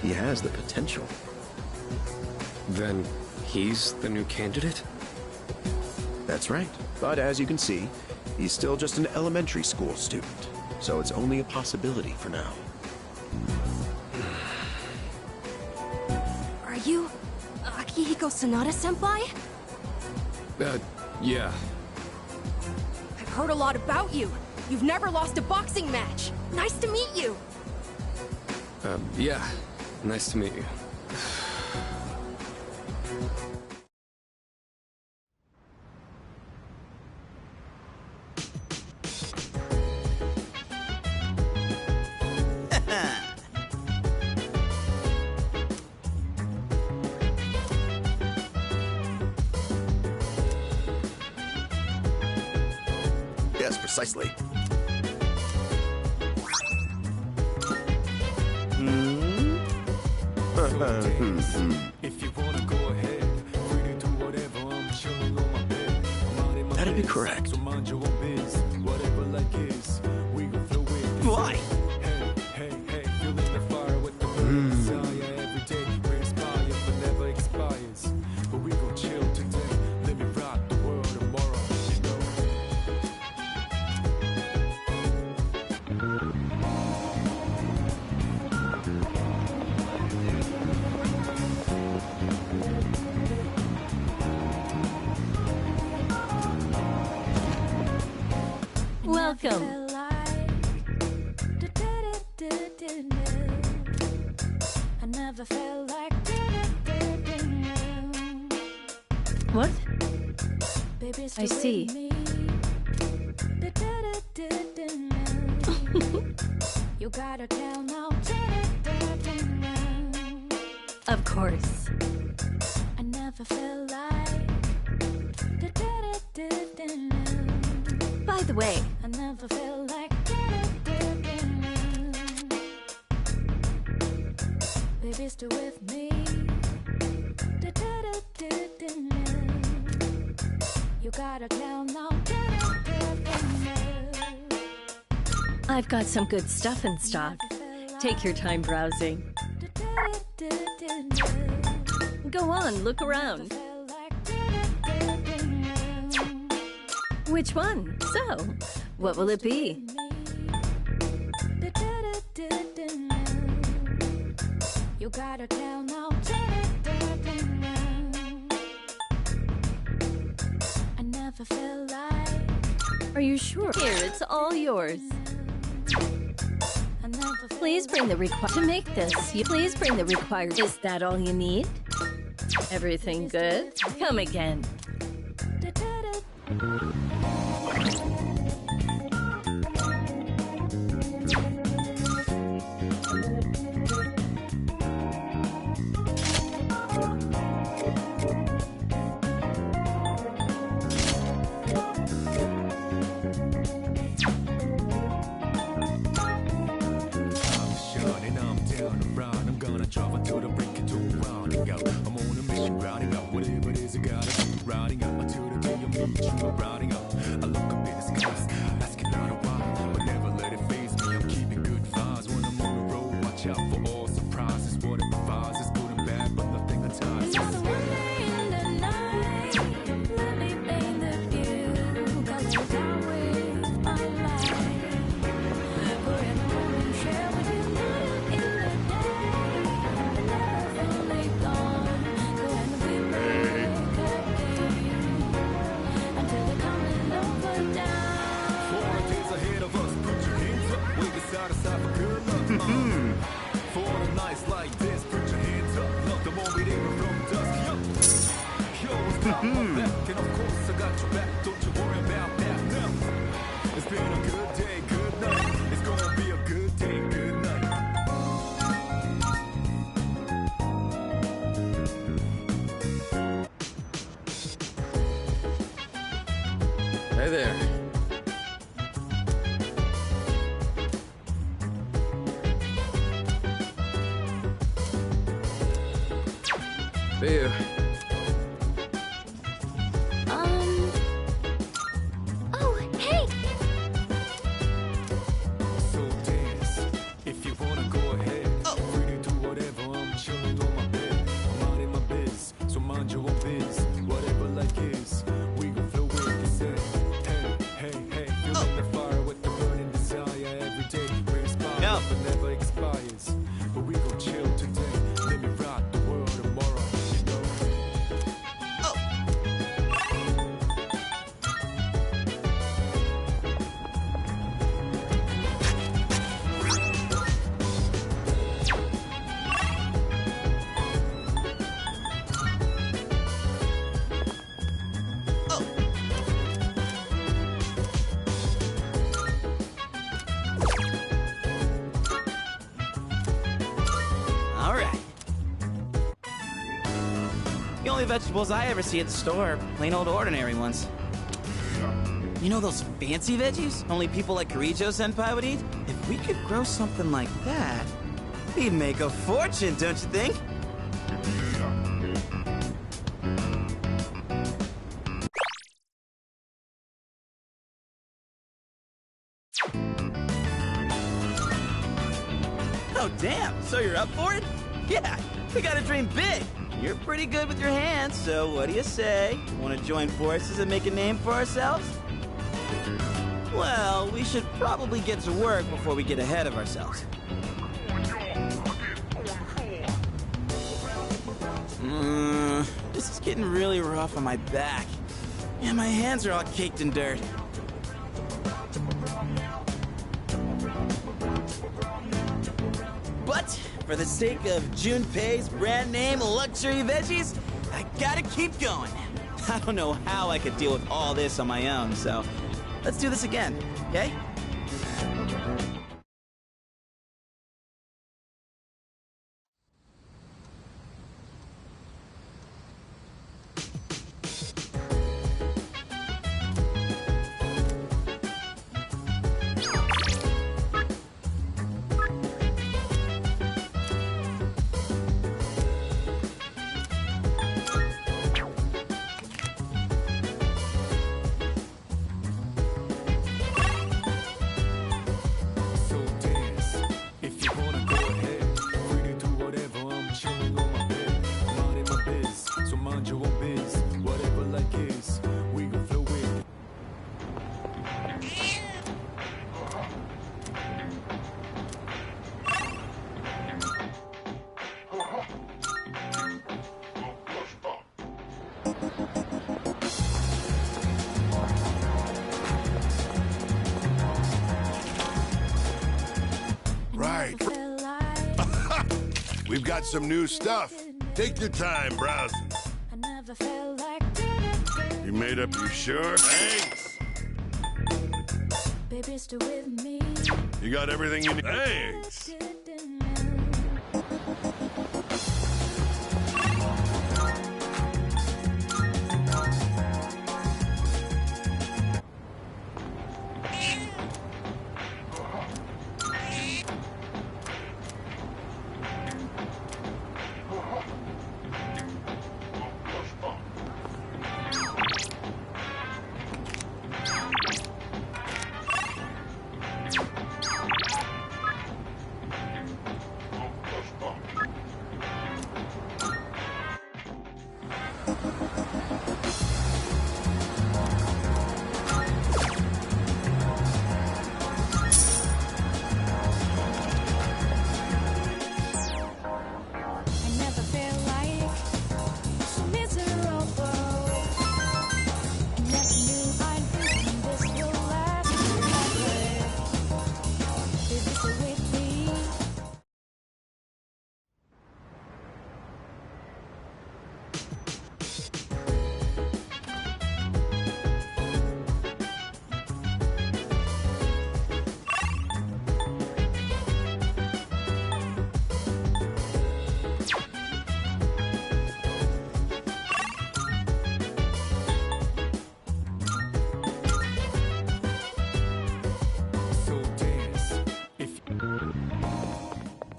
He has the potential. Then he's the new candidate? That's right. But as you can see, he's still just an elementary school student. So it's only a possibility for now. Are you Akihiko Sanada-senpai? Yeah. I've heard a lot about you. You've never lost a boxing match. Nice to meet you. Yeah. Nice to meet you. Yes, precisely. If you wanna go ahead, free to do whatever. I'm chilling on my bed. I'm in my That'd be biz, correct. So mind your own biz. Whatever like is, we gon' flow with. Why? Hey, feeling the fire with the burning desire every day. We inspire but never expires. But we gon' chill today. Let me rock the world tomorrow. You know. Welcome. I never felt like What? baby, I see. You gotta tell now. Of course. I never felt like. By the way, I never felt like. Baby, stay with me. You gotta tell now. I've got some good stuff in stock. Take your time browsing. Go on, look around. Which one? So, what will it be? You gotta tell now. I never felt like Are you sure? Here, it's all yours. I never felt Please bring the to make this. Please bring the required. Is that all you need? Everything good? Come again. Shining, I'm down and round. I'm gonna travel to the break into rounding out. I'm on a mission, rounding out whatever it is I gotta do. Rounding out until the day I meet you. Rounding out, I look up in the skies, asking out a while, but never let it faze me. I'm keeping good vibes when I'm on the road. Watch out for all surprises. Whatever vibes is good and bad, but nothing entices. For a night like this, put your hands up. Not the moment even from dusk. Yo, what's up? I'm back, and of course I got your back. Don't you worry about that. No, it's been a good day, good night. It's gonna be a good day, good night. Hey there. See you. Oh, hey! So dance, if you wanna go ahead. Free to do whatever, I'm chilling on my bed. I'm out in my biz, so mind your own biz. Whatever life is, we gon' flow with the set. Hey, hey, hey, feeling the fire with the burning desire every day. We're inspired, but never expires. But we gon' chill today. Let me rock the world tomorrow, you know. All right. The only vegetables I ever see at the store are plain old ordinary ones. You know those fancy veggies only people like Kirijo-senpai would eat? If we could grow something like that, we'd make a fortune, don't you think? Oh, damn. So you're up for it? Yeah, we gotta dream big. You're pretty good with your hands, so what do you say? Want to join forces and make a name for ourselves? Well, we should probably get to work before we get ahead of ourselves. This is getting really rough on my back. Yeah, my hands are all caked in dirt. But for the sake of Junpei's brand name luxury veggies, I gotta keep going. I don't know how I could deal with all this on my own, so let's do this again, okay? Right. We've got some new stuff. Take your time browsing. You made up, you sure? Thanks. Baby, stay with me. You got everything you need. Thanks.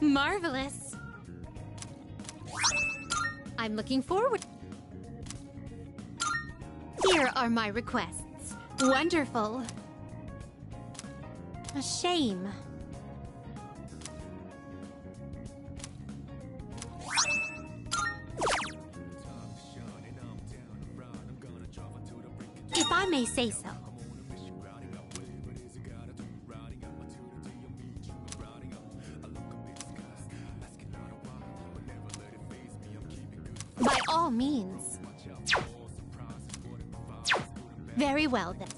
Marvelous. I'm looking forward. Here are my requests. Wonderful. A shame. If I may say so. By all means. Very well, then.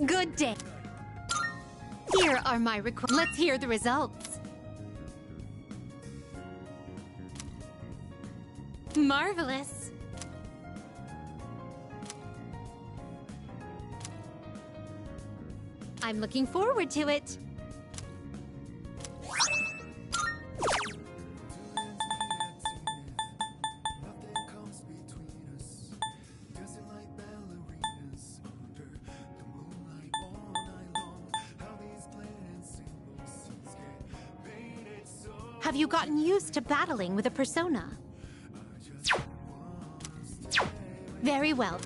Good day. Here are my requests. Let's hear the results. Marvelous. I'm looking forward to it. Have you gotten used to battling with a persona? Very well.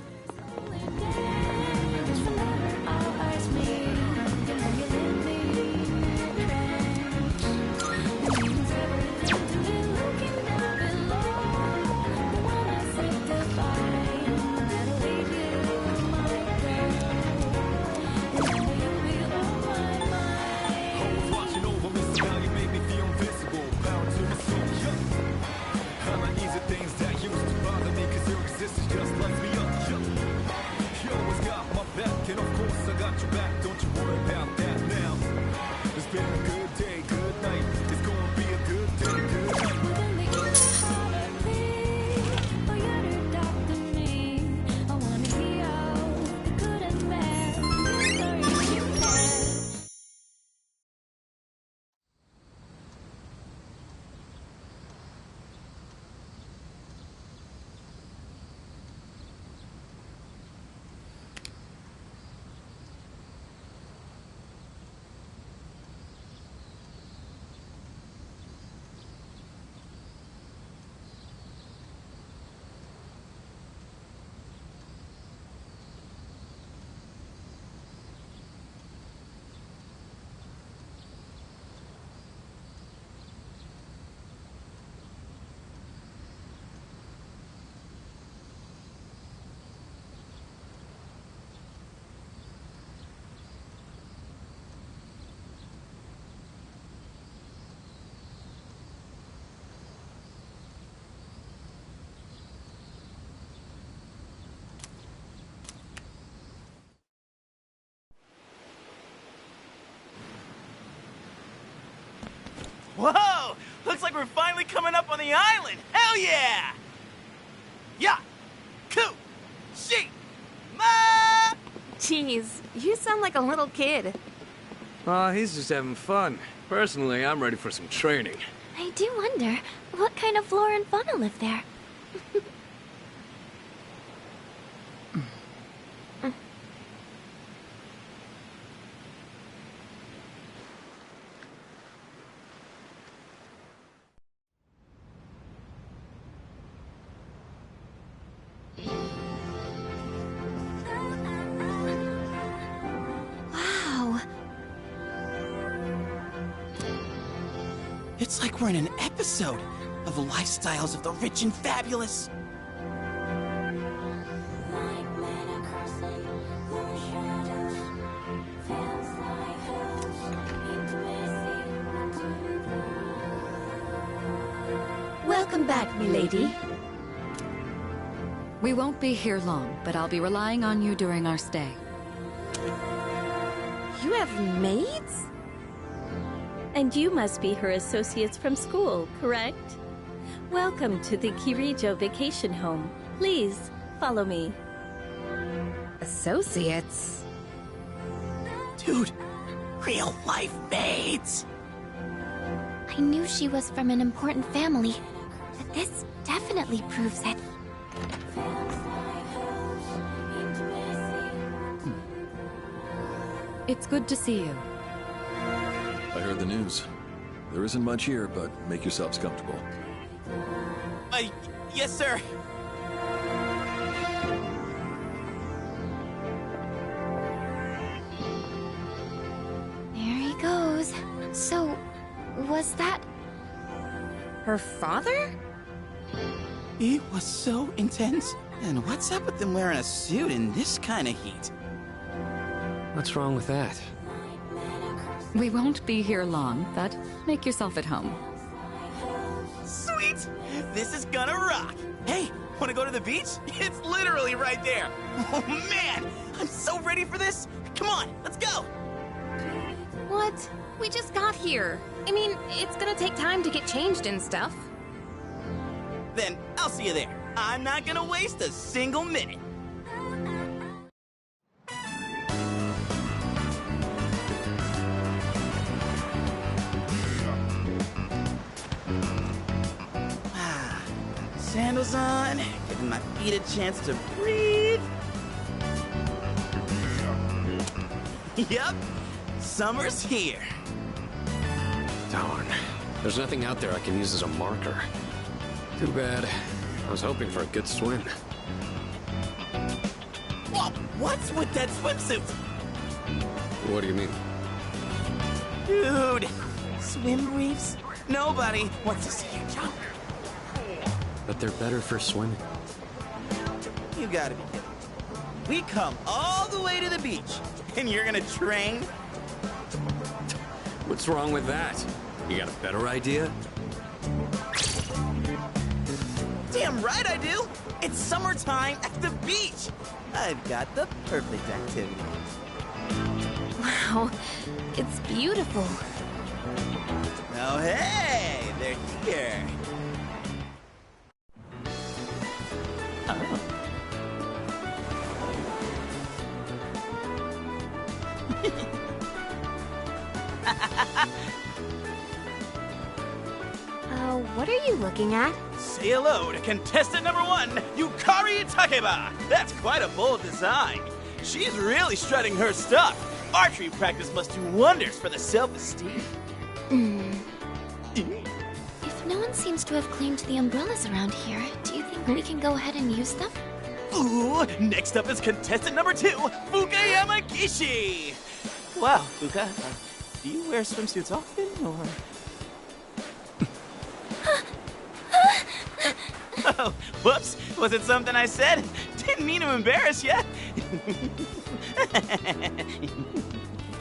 Whoa! Looks like we're finally coming up on the island! Hell yeah! Ya! Ku! Shi! Ma! Jeez, you sound like a little kid. Oh, he's just having fun. Personally, I'm ready for some training. I do wonder, what kind of flora and fauna live there? Wow. It's like we're in an episode of the lifestyles of the rich and fabulous. Welcome back, milady. We won't be here long, but I'll be relying on you during our stay. You have maids? And you must be her associates from school, correct? Welcome to the Kirijo Vacation Home. Please, follow me. Associates? Dude, real life maids. I knew she was from an important family, but this definitely proves it. It's good to see you. I heard the news. There isn't much here, but make yourselves comfortable. Yes, sir. There he goes. So, was that... Her father? It was so intense. And what's up with them wearing a suit in this kind of heat? What's wrong with that? We won't be here long, but make yourself at home. Sweet! This is gonna rock! Hey, wanna go to the beach? It's literally right there! Oh man! I'm so ready for this! Come on, let's go! What? We just got here. I mean, it's gonna take time to get changed and stuff. Then I'll see you there. I'm not gonna waste a single minute. Sandals on, giving my feet a chance to breathe. Yep, summer's here. Darn. There's nothing out there I can use as a marker. Too bad. I was hoping for a good swim. Whoa, what's with that swimsuit? What do you mean? Dude, swim briefs? Nobody wants to see you jump. But they're better for swimming. You gotta be kidding. We come all the way to the beach, and you're gonna train? What's wrong with that? You got a better idea? Damn right I do! It's summertime at the beach! I've got the perfect activity. Wow, it's beautiful. Oh hey, they're here. What are you looking at? Say hello to contestant number 1, Yukari Takeba! That's quite a bold design. She's really strutting her stuff. Archery practice must do wonders for the self-esteem. If no one seems to have claimed the umbrellas around here, do you think we can go ahead and use them? Ooh, next up is contestant number 2, Fuka Yamagishi! Wow, Fuka, do you wear swimsuits often, or...? Oh, whoops, was it something I said? Didn't mean to embarrass you.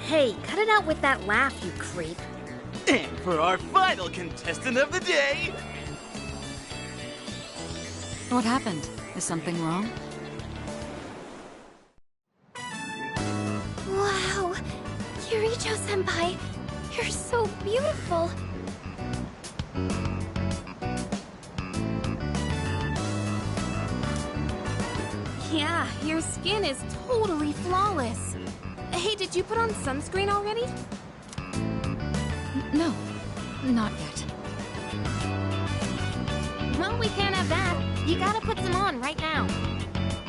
Hey, cut it out with that laugh, you creep. And for our final contestant of the day... What happened? Is something wrong? Wow! Kirijo-senpai, you're so beautiful! Yeah, your skin is totally flawless. Hey, did you put on sunscreen already? No, not yet. Well, we can't have that. You gotta put some on right now.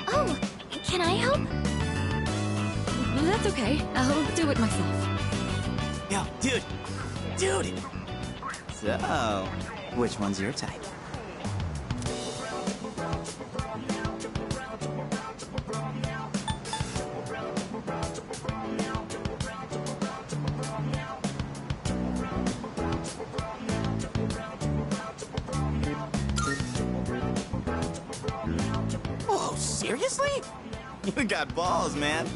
Oh, can I help? That's okay. I'll do it myself. Yo, dude! Dude! So, which one's your type? Whoa, seriously? You got balls, man.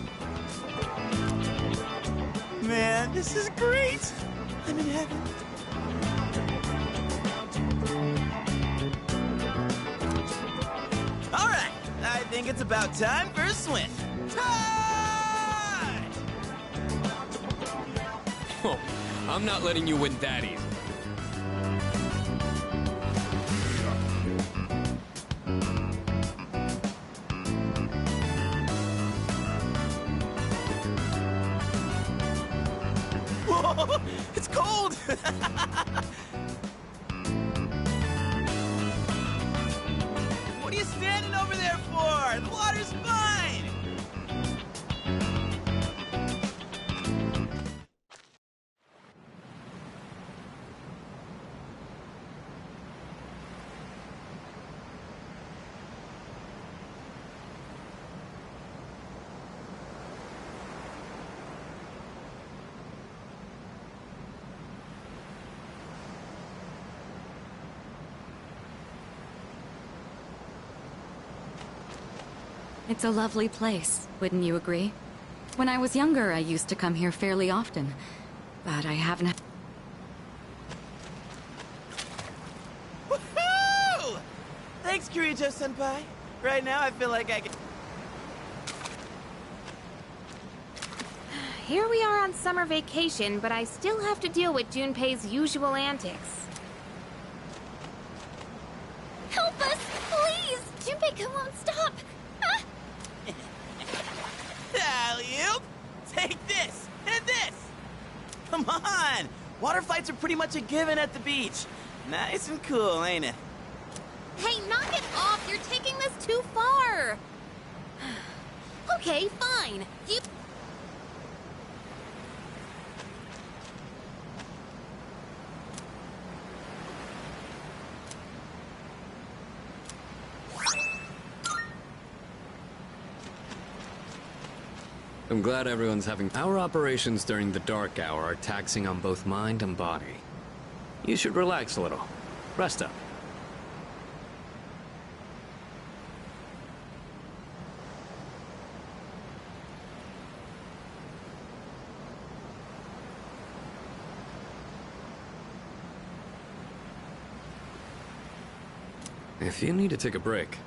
Man, this is great! I'm in heaven. Alright, I think it's about time for a swim. Time! Oh, I'm not letting you win that easy. Whoa, it's cold! What are you standing over there for? The water's fine! It's a lovely place, wouldn't you agree? When I was younger, I used to come here fairly often, but I haven't. Woohoo! Thanks, Kirijo-senpai. Right now, I feel like I can... Here we are on summer vacation, but I still have to deal with Junpei's usual antics. Help us, please! Junpei won't stop! Alley-oop! Take this, and this! Come on! Water fights are pretty much a given at the beach. Nice and cool, ain't it? Hey, knock it off! You're taking this too far! Okay, fine. You... I'm glad everyone's having... Our operations during the dark hour are taxing on both mind and body. You should relax a little. Rest up. If you need to take a break,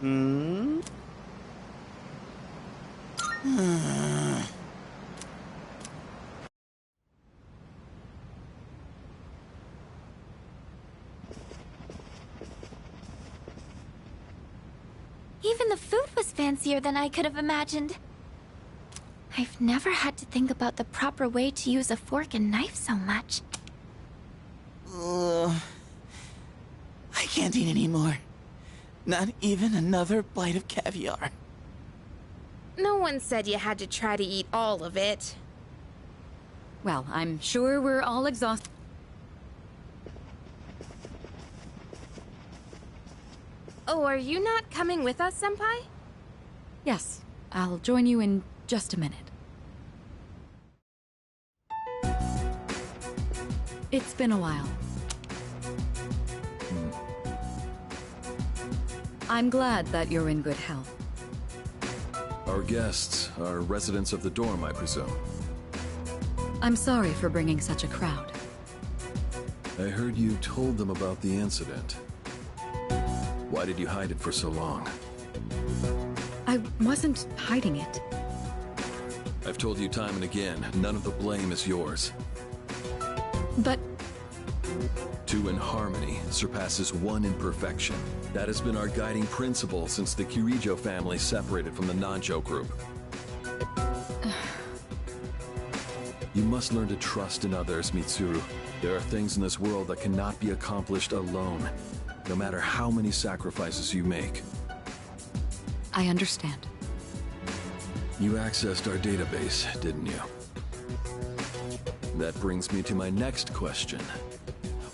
Even the food was fancier than I could have imagined. I've never had to think about the proper way to use a fork and knife so much. I can't eat anymore. Not even another bite of caviar. No one said you had to try to eat all of it. Well, I'm sure we're all exhausted. Oh, are you not coming with us, Senpai? Yes, I'll join you in just a minute. It's been a while. I'm glad that you're in good health. Our guests are residents of the dorm, I presume. I'm sorry for bringing such a crowd. I heard you told them about the incident. Why did you hide it for so long? I wasn't hiding it. I've told you time and again, none of the blame is yours. But... Two in harmony surpasses one in perfection. That has been our guiding principle since the Kirijo family separated from the Nanjo group. You must learn to trust in others, Mitsuru. There are things in this world that cannot be accomplished alone, no matter how many sacrifices you make. I understand. You accessed our database, didn't you? That brings me to my next question.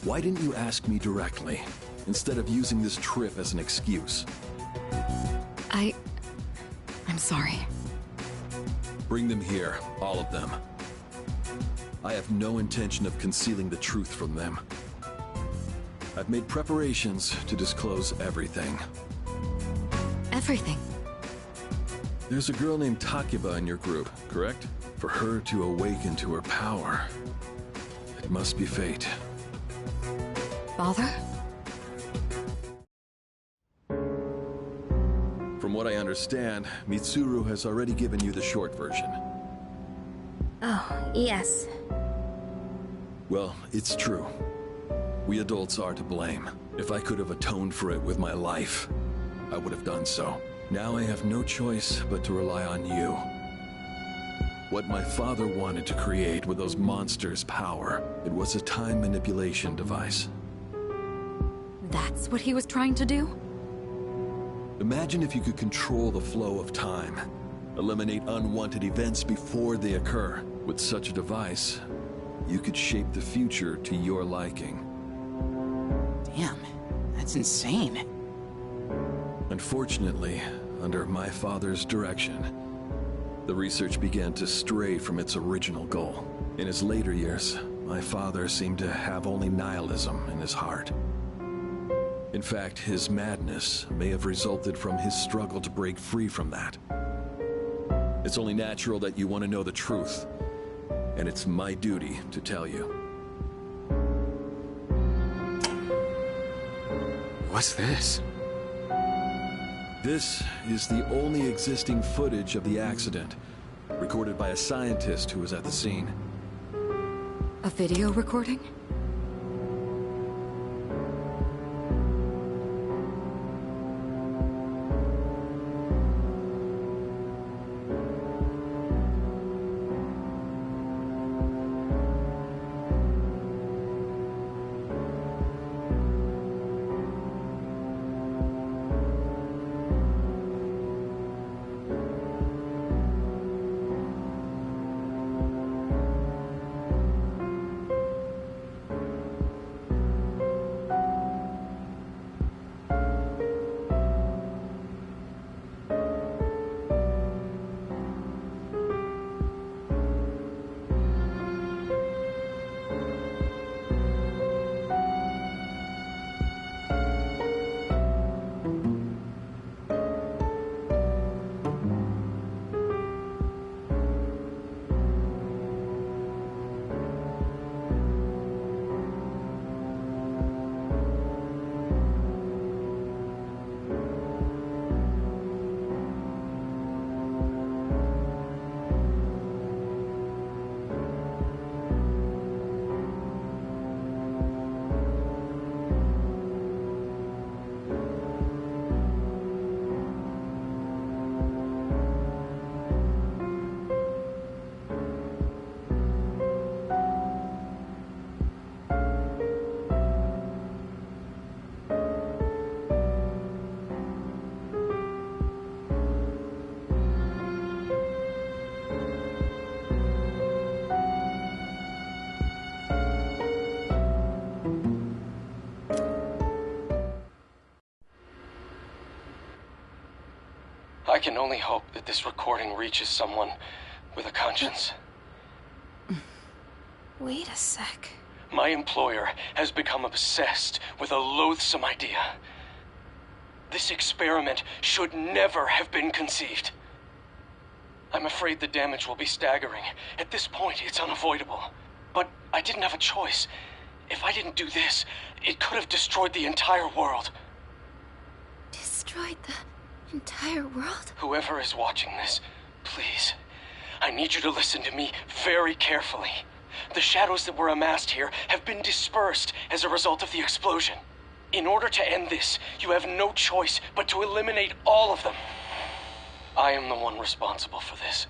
Why didn't you ask me directly, instead of using this trip as an excuse? I'm sorry. Bring them here, all of them. I have no intention of concealing the truth from them. I've made preparations to disclose everything. Everything? There's a girl named Takeba in your group, correct? For her to awaken to her power, it must be fate. Father? From what I understand, Mitsuru has already given you the short version. Oh, yes. Well, it's true. We adults are to blame. If I could have atoned for it with my life, I would have done so. Now I have no choice but to rely on you. What my father wanted to create with those monsters' power, it was a time manipulation device. That's what he was trying to do? Imagine if you could control the flow of time, eliminate unwanted events before they occur. With such a device, you could shape the future to your liking. Damn, that's insane. Unfortunately, under my father's direction, the research began to stray from its original goal. In his later years, my father seemed to have only nihilism in his heart. In fact, his madness may have resulted from his struggle to break free from that. It's only natural that you want to know the truth, and it's my duty to tell you. What's this? This is the only existing footage of the accident, recorded by a scientist who was at the scene. A video recording? I can only hope that this recording reaches someone with a conscience. Wait a sec. My employer has become obsessed with a loathsome idea. This experiment should never have been conceived. I'm afraid the damage will be staggering. At this point, it's unavoidable. But I didn't have a choice. If I didn't do this, it could have destroyed the entire world. Destroyed the entire world? Whoever is watching this, please, I need you to listen to me very carefully. The shadows that were amassed here have been dispersed as a result of the explosion. In order to end this, you have no choice but to eliminate all of them. I am the one responsible for this.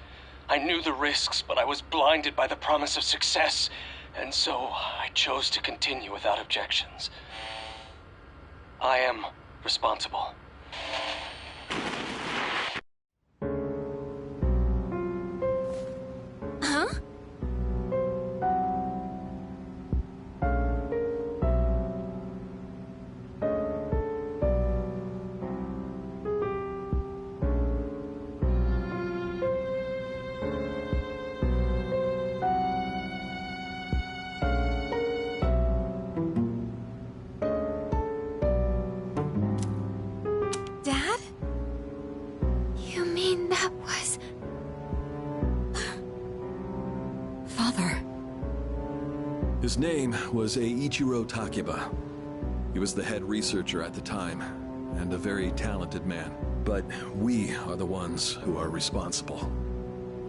I knew the risks, but I was blinded by the promise of success, and so I chose to continue without objections. I am responsible. Huh? Dad? You mean that was... Father. His name was Eiichiro Takeba. He was the head researcher at the time, and a very talented man. But we are the ones who are responsible.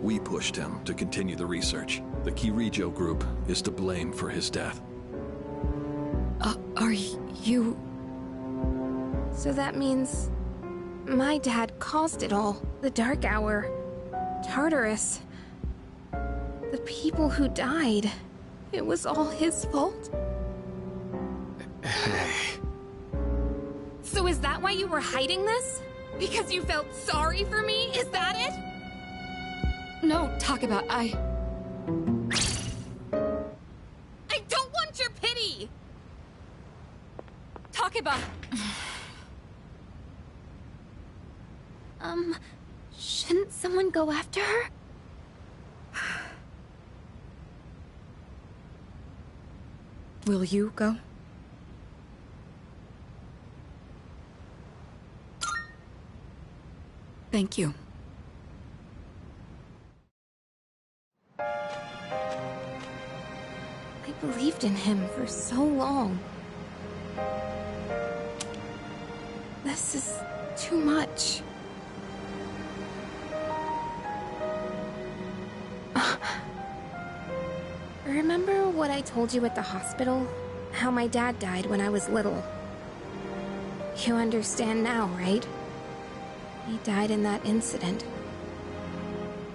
We pushed him to continue the research. The Kirijo group is to blame for his death. Are you... So that means my dad caused it all. The Dark Hour, Tartarus, the people who died. It was all his fault? So is that why you were hiding this? Because you felt sorry for me? Is that it? No, Takeba, I don't want your pity! Takeba! Shouldn't someone go after her? Will you go? Thank you. I believed in him for so long. This is too much. Remember what I told you at the hospital? How my dad died when I was little. You understand now, right? He died in that incident.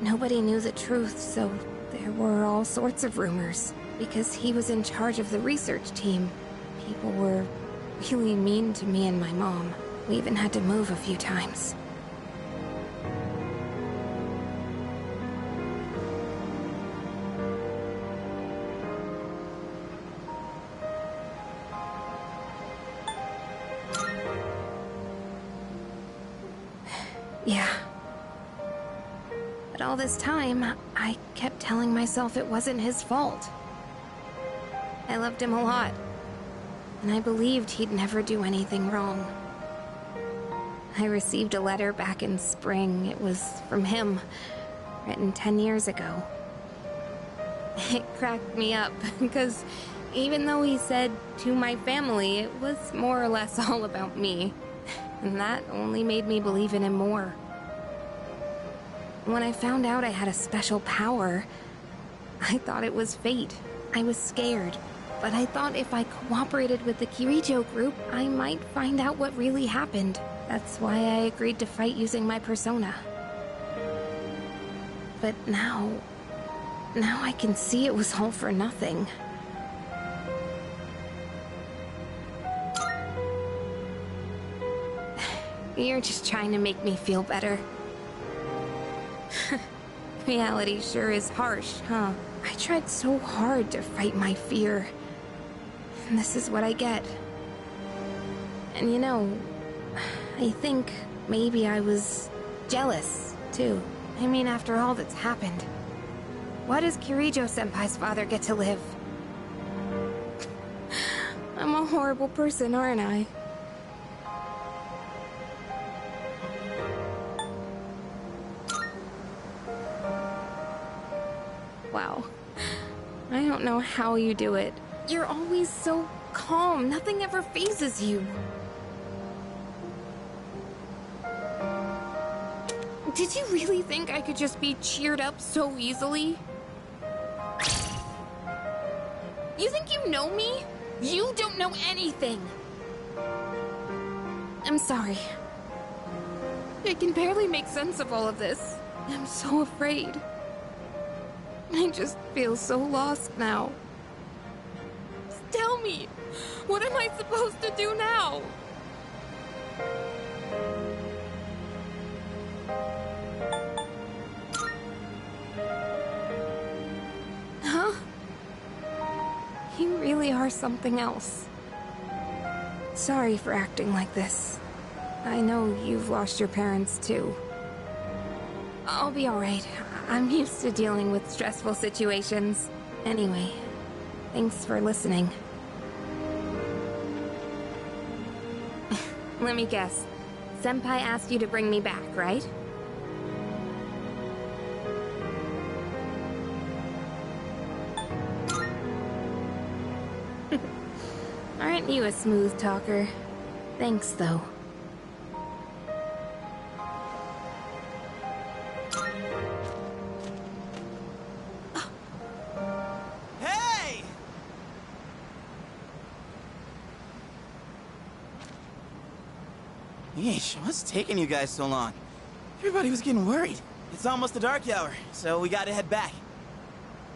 Nobody knew the truth, so there were all sorts of rumors. Because he was in charge of the research team, people were really mean to me and my mom. We even had to move a few times. Yeah. But all this time, I kept telling myself it wasn't his fault. I loved him a lot, and I believed he'd never do anything wrong. I received a letter back in spring. It was from him, written 10 years ago. It cracked me up, because even though he said to my family, it was more or less all about me. And that only made me believe in him more. When I found out I had a special power, I thought it was fate. I was scared, but I thought if I cooperated with the Kirijo group, I might find out what really happened. That's why I agreed to fight using my persona. But now I can see it was all for nothing. You're just trying to make me feel better. Reality sure is harsh, huh? I tried so hard to fight my fear. And this is what I get. And you know, I think maybe I was Jealous, too. I mean, after all that's happened. Why does Kirijo-senpai's father get to live? I'm a horrible person, aren't I? Wow. I don't know how you do it. You're always so calm. Nothing ever phases you. Did you really think I could just be cheered up so easily? You think you know me? You don't know anything. I'm sorry. I can barely make sense of all of this. I'm so afraid. I just feel so lost now. Just tell me, what am I supposed to do now? Huh? You really are something else. Sorry for acting like this. I know you've lost your parents too. I'll be alright. I'm used to dealing with stressful situations. Anyway, thanks for listening. Let me guess. Senpai asked you to bring me back, right? Aren't you a smooth talker? Thanks, though. Hey! Yeesh, what's taking you guys so long? Everybody was getting worried. It's almost the dark hour, so we gotta head back.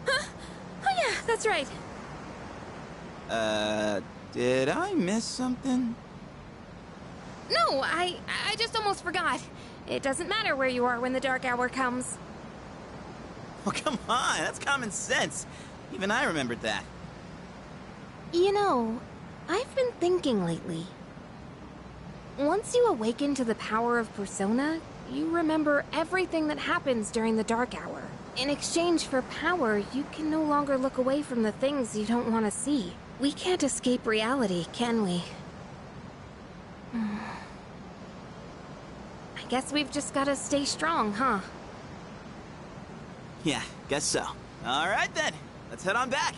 Huh? Oh yeah, that's right. Did I miss something? No, I just almost forgot. It doesn't matter where you are when the dark hour comes. Oh, come on, that's common sense. Even I remembered that. You know, I've been thinking lately. Once you awaken to the power of Persona, you remember everything that happens during the dark hour. In exchange for power, you can no longer look away from the things you don't want to see. We can't escape reality, can we? I guess we've just gotta stay strong, huh? Yeah, guess so. All right then, let's head on back.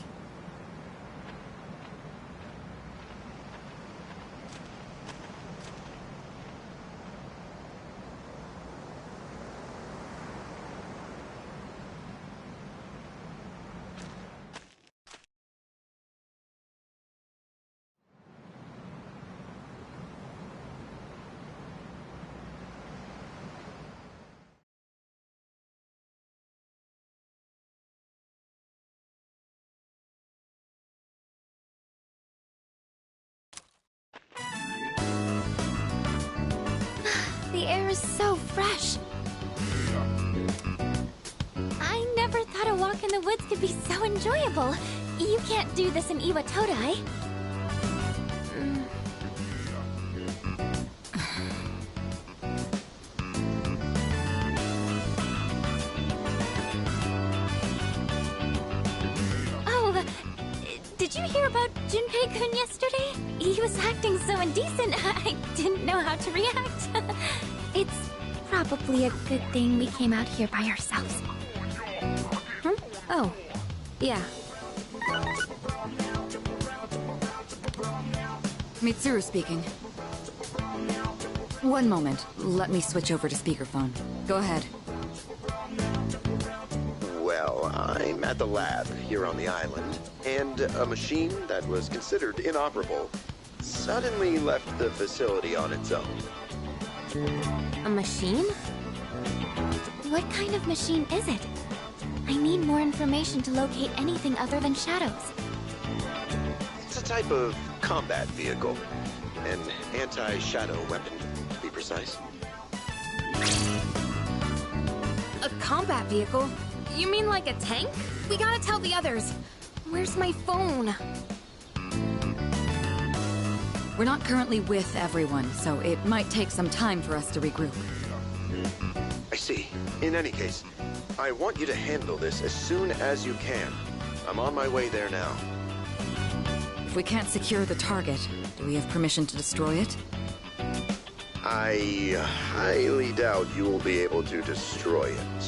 The air is so fresh. I never thought a walk in the woods could be so enjoyable. You can't do this in Iwatodai. Oh, did you hear about Junpei-kun yesterday? He was acting so indecent, I didn't know how to react. It's probably a good thing we came out here by ourselves. Huh? Oh, yeah. Mitsuru speaking. One moment. Let me switch over to speakerphone. Go ahead. Well, I'm at the lab here on the island, and a machine that was considered inoperable suddenly left the facility on its own. A machine? What kind of machine is it? I need more information to locate anything other than shadows. It's a type of combat vehicle. An anti-shadow weapon, to be precise. A combat vehicle? You mean like a tank? We gotta tell the others. Where's my phone? We're not currently with everyone, so it might take some time for us to regroup. I see. In any case, I want you to handle this as soon as you can. I'm on my way there now. If we can't secure the target, do we have permission to destroy it? I highly doubt you will be able to destroy it.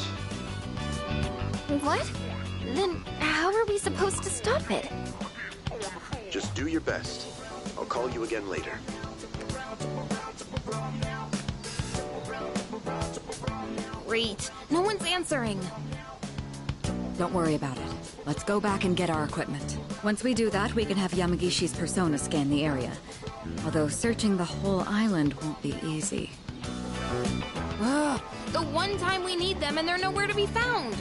What? Then how are we supposed to stop it? Just do your best. I'll call you again later. Great. No one's answering. Don't worry about it. Let's go back and get our equipment. Once we do that, we can have Yamagishi's persona scan the area. Although searching the whole island won't be easy. Ugh, the one time we need them and they're nowhere to be found.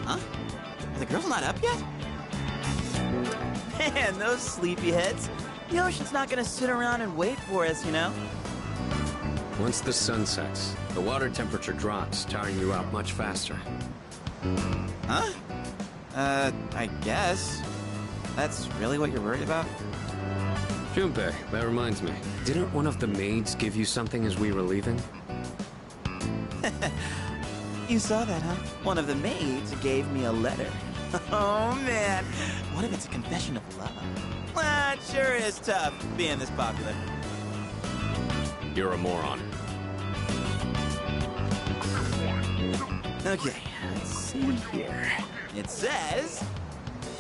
Huh? The girl's not up yet? Man, those sleepyheads. The ocean's not gonna sit around and wait for us, you know? Once the sun sets, the water temperature drops, tiring you out much faster. Huh? I guess. That's really what you're worried about? Junpei, that reminds me. Didn't one of the maids give you something as we were leaving? You saw that, huh? One of the maids gave me a letter. Oh, man. What if it's a confession of love? Well, it sure is tough being this popular. You're a moron. Okay, let's see here. It says,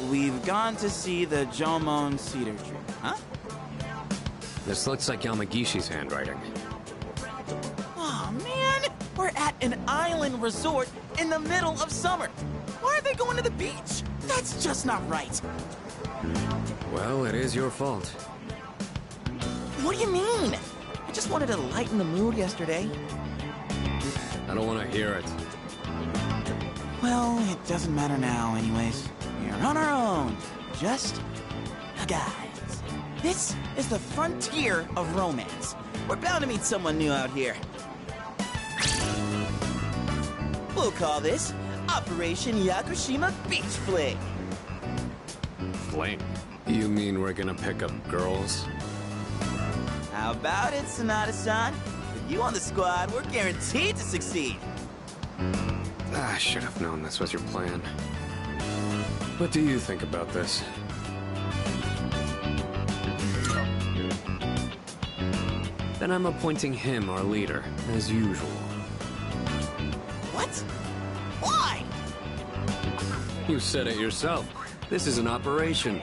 we've gone to see the Jomon cedar tree, huh? This looks like Yamagishi's handwriting. Oh, man! We're at an island resort in the middle of summer. Why are they going to the beach? That's just not right. Well, it is your fault. What do you mean? I just wanted to lighten the mood yesterday. I don't want to hear it. Well, it doesn't matter now anyways. We're on our own. Just guys. This is the frontier of romance. We're bound to meet someone new out here. We'll call this Operation Yakushima Beach Fling. Fling? You mean we're gonna pick up girls? How about it, Sonata-san? With you on the squad, we're guaranteed to succeed. I should have known this was your plan. What do you think about this? Then I'm appointing him our leader, as usual. What? Why? You said it yourself. This is an operation.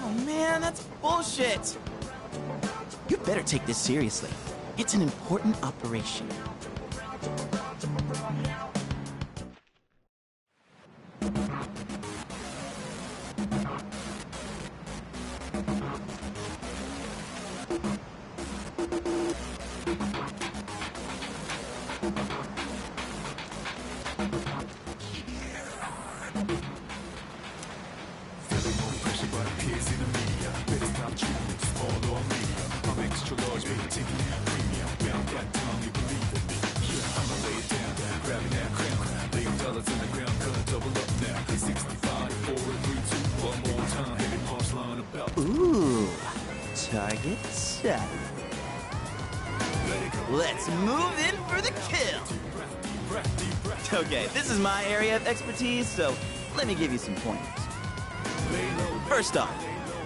Oh man, that's bullshit. You better take this seriously. It's an important operation. Ooh, target set. Let's move in for the kill. Okay, this is my area of expertise, so let me give you some pointers. First off,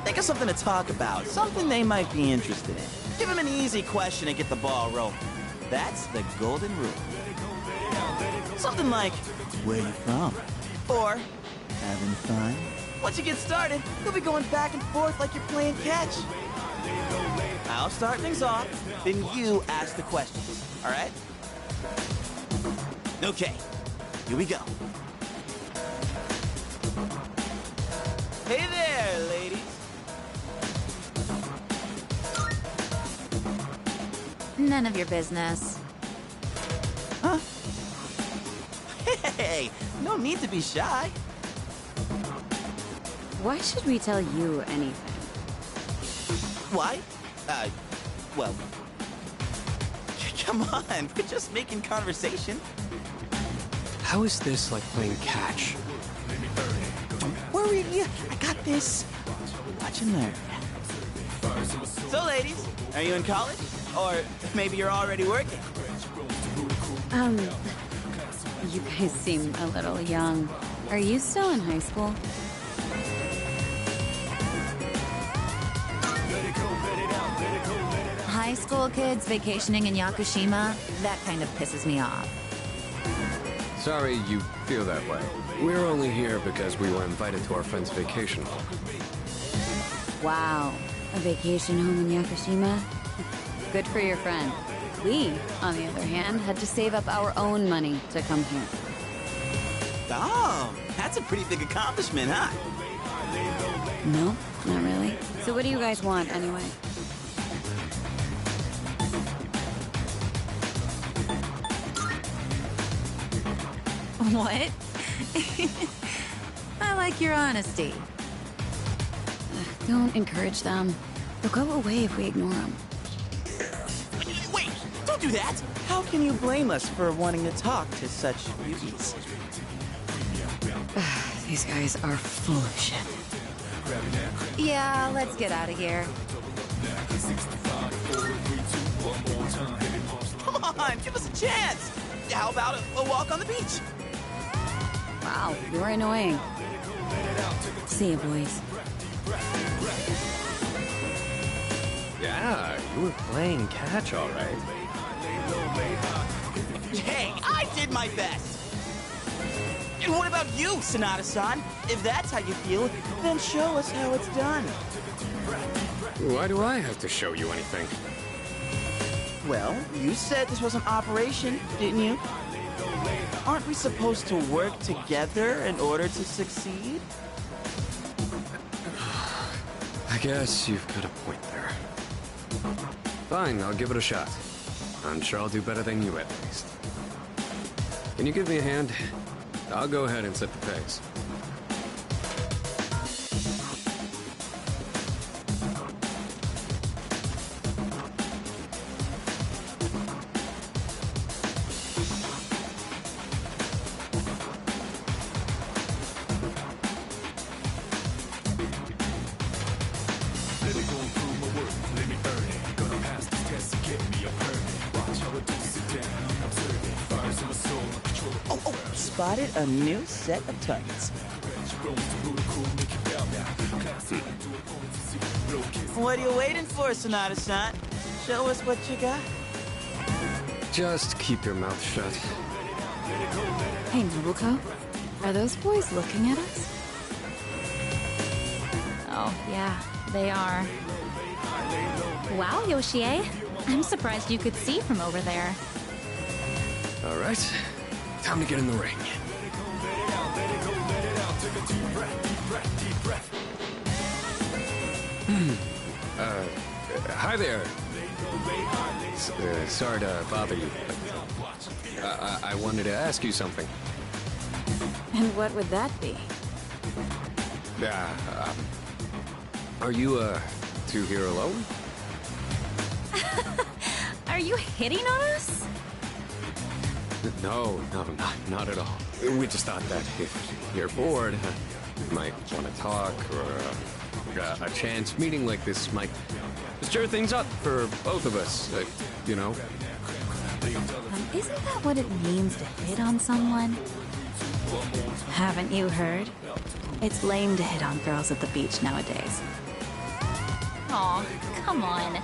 think of something to talk about, something they might be interested in. Give them an easy question and get the ball rolling. That's the golden rule. Something like, where you from? Or, having fun? Once you get started, you'll be going back and forth like you're playing catch. I'll start things off, then you ask the questions, all right? Okay, here we go. Hey there, ladies. None of your business. Huh? Hey, no need to be shy. Why should we tell you anything? Why? Well... Come on, we're just making conversation. How is this like playing catch? Don't worry worry. I got this. Watch and learn. So, ladies, are you in college? Or maybe you're already working? You guys seem a little young. Are you still in high school? High school kids vacationing in Yakushima, that kind of pisses me off. Sorry you feel that way. We're only here because we were invited to our friend's vacation home. Wow, a vacation home in Yakushima? Good for your friend. We, on the other hand, had to save up our own money to come here. Oh, that's a pretty big accomplishment, huh? No, not really. So what do you guys want, anyway? What? I like your honesty. Don't encourage them. They'll go away if we ignore them. Wait, don't do that! How can you blame us for wanting to talk to such beauties? These guys are full of shit. Yeah, let's get out of here. Come on, give us a chance! How about a walk on the beach? Wow, you're annoying. See you, boys. Yeah, you were playing catch all right. Hey, I did my best! And what about you, Sonata-san? If that's how you feel, then show us how it's done. Why do I have to show you anything? Well, you said this was an operation, didn't you? Aren't we supposed to work together in order to succeed? I guess you've got a point there. Fine, I'll give it a shot. I'm sure I'll do better than you at least. Can you give me a hand? I'll go ahead and set the pace. Spotted a new set of targets. What are you waiting for, Sonata-san? Show us what you got. Just keep your mouth shut. Hey, Nobuko. Are those boys looking at us? Oh, yeah, they are. Wow, Yoshie. I'm surprised you could see from over there. All right, time to get in the ring. Hi there. Sorry to bother you, but I wanted to ask you something. And what would that be? Are you, two here alone? Are you hitting on us? No, not at all. We just thought that if you're bored, you might want to talk, or a chance meeting like this might stir things up for both of us, you know? Isn't that what it means to hit on someone? Haven't you heard? It's lame to hit on girls at the beach nowadays. Aw, come on.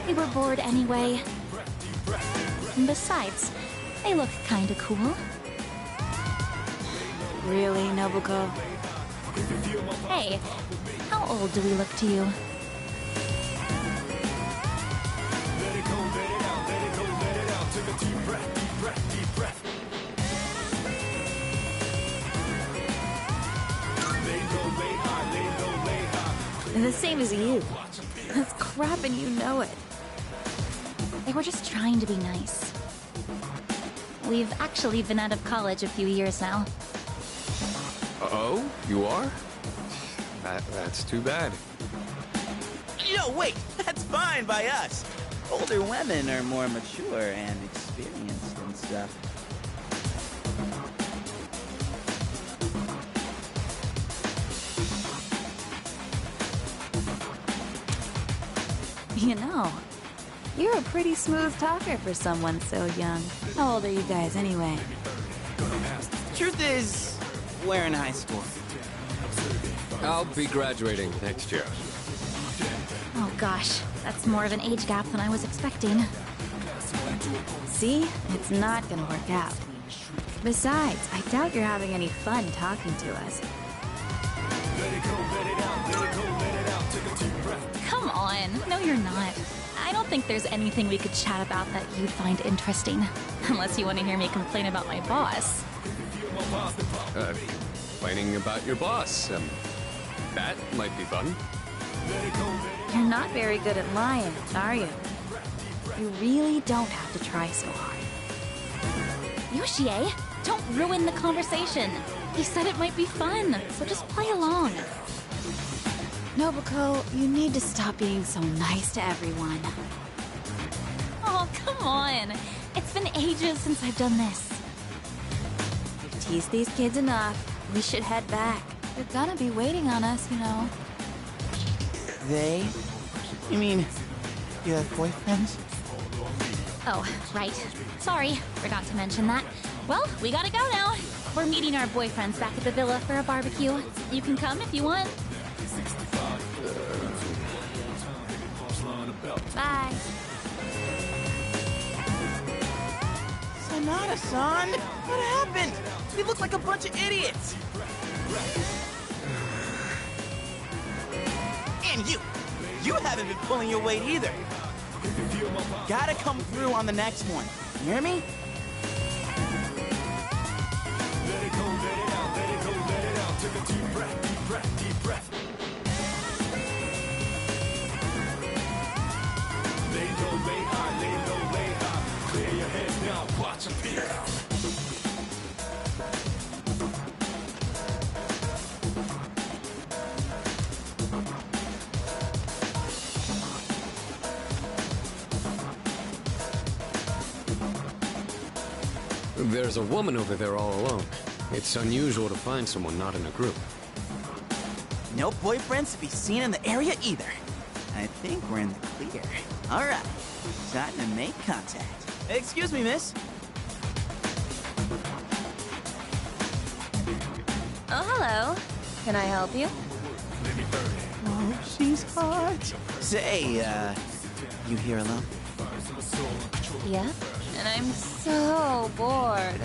We were bored anyway. And besides, they look kinda cool. Really, Nobuko? Hey, how old do we look to you? The same as you. That's crap and you know it. They were just trying to be nice. We've actually been out of college a few years now. Oh, you are? That's too bad. No, wait, that's fine by us. Older women are more mature and experienced and stuff. You know, you're a pretty smooth talker for someone so young. How old are you guys anyway? Truth is, we're in high school. I'll be graduating next year. Oh gosh, that's more of an age gap than I was expecting. See? It's not gonna work out. Besides, I doubt you're having any fun talking to us. Come on. No, you're not. I don't think there's anything we could chat about that you'd find interesting. Unless you want to hear me complain about my boss. Complaining about your boss. That might be fun. You're not very good at lying, are you? You really don't have to try so hard. Yoshie, don't ruin the conversation. He said it might be fun, so just play along. Nobuko, you need to stop being so nice to everyone. Oh, come on. It's been ages since I've done this. We've teased these kids enough. We should head back. They're gonna be waiting on us, you know. They? You mean, you have boyfriends? Oh, right. Sorry, forgot to mention that. Well, we gotta go now. We're meeting our boyfriends back at the villa for a barbecue. You can come if you want. Bye. Sanada-san? What happened? We look like a bunch of idiots. And you haven't been pulling your weight either. Gotta come through on the next one. You hear me? Let it go, let it out, let it go, let it out. Take a deep breath, deep breath, deep breath. Lay low, lay high, lay low, lay high. Clear your head now, watch them peek out. There's a woman over there all alone. It's unusual to find someone not in a group. No boyfriends to be seen in the area either. I think we're in the clear. All right, time to make contact. Excuse me, miss. Oh, hello. Can I help you? Oh, she's hot. Say, you here alone? Yeah? And I'm so bored.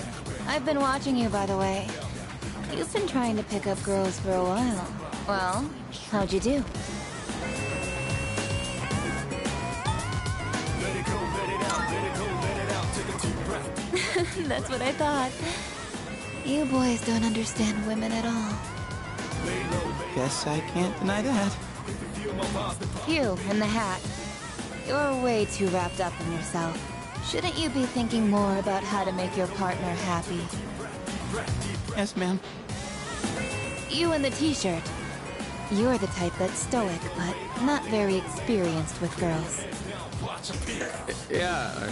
I've been watching you, by the way. You've been trying to pick up girls for a while. Well, how'd you do? That's what I thought. You boys don't understand women at all. Guess I can't deny that. You, in the hat. You're way too wrapped up in yourself. Shouldn't you be thinking more about how to make your partner happy? Yes, ma'am. You in the t-shirt. You're the type that's stoic, but not very experienced with girls. Yeah, I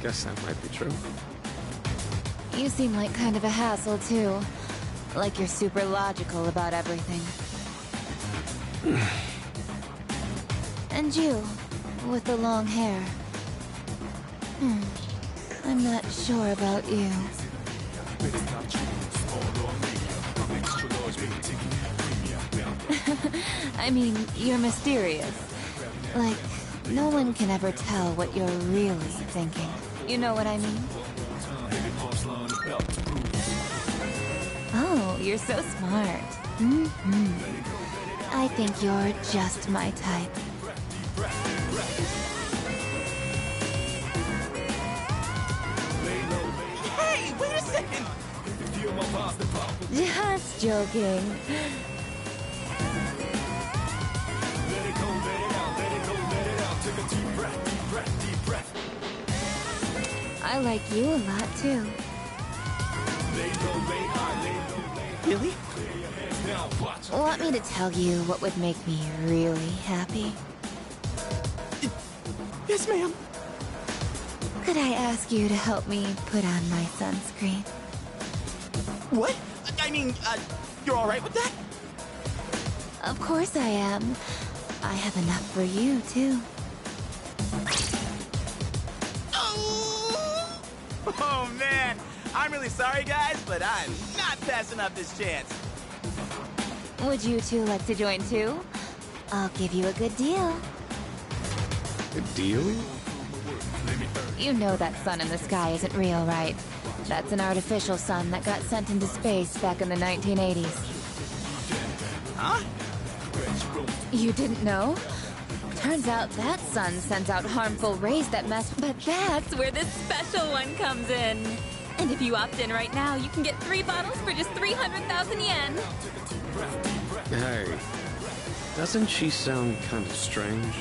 guess that might be true. You seem like kind of a hassle, too. Like you're super logical about everything. And you, with the long hair. I'm not sure about you. I mean, you're mysterious. Like, no one can ever tell what you're really thinking. You know what I mean? Oh, you're so smart. I think you're just my type. Hey, wait a second! Just joking. I like you a lot, too. Really? Want me to tell you what would make me really happy? Yes, ma'am. Could I ask you to help me put on my sunscreen? What? I mean, you're all right with that? Of course I am. I have enough for you, too. Oh, man. I'm really sorry, guys, but I'm not passing up this chance. Would you two like to join too? I'll give you a good deal. A deal? You know that sun in the sky isn't real, right? That's an artificial sun that got sent into space back in the 1980s. Huh? You didn't know? Turns out that sun sends out harmful rays that mess... But that's where this special one comes in. And if you opt in right now, you can get 3 bottles for just 300,000 yen. Hey, doesn't she sound kind of strange?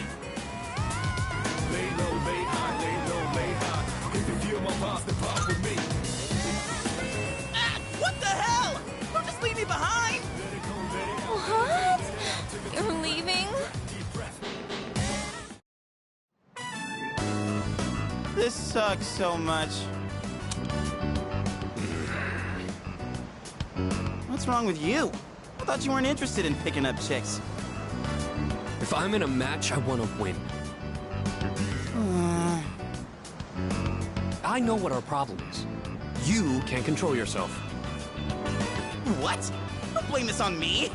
Lay low, lay high, lay low, lay high. If you feel my vibes, then pop with me. Ah, what the hell? Don't just leave me behind! What? You're leaving? This sucks so much. What's wrong with you? I thought you weren't interested in picking up chicks. If I'm in a match, I want to win. I know what our problem is. You can't control yourself. What? Don't blame this on me.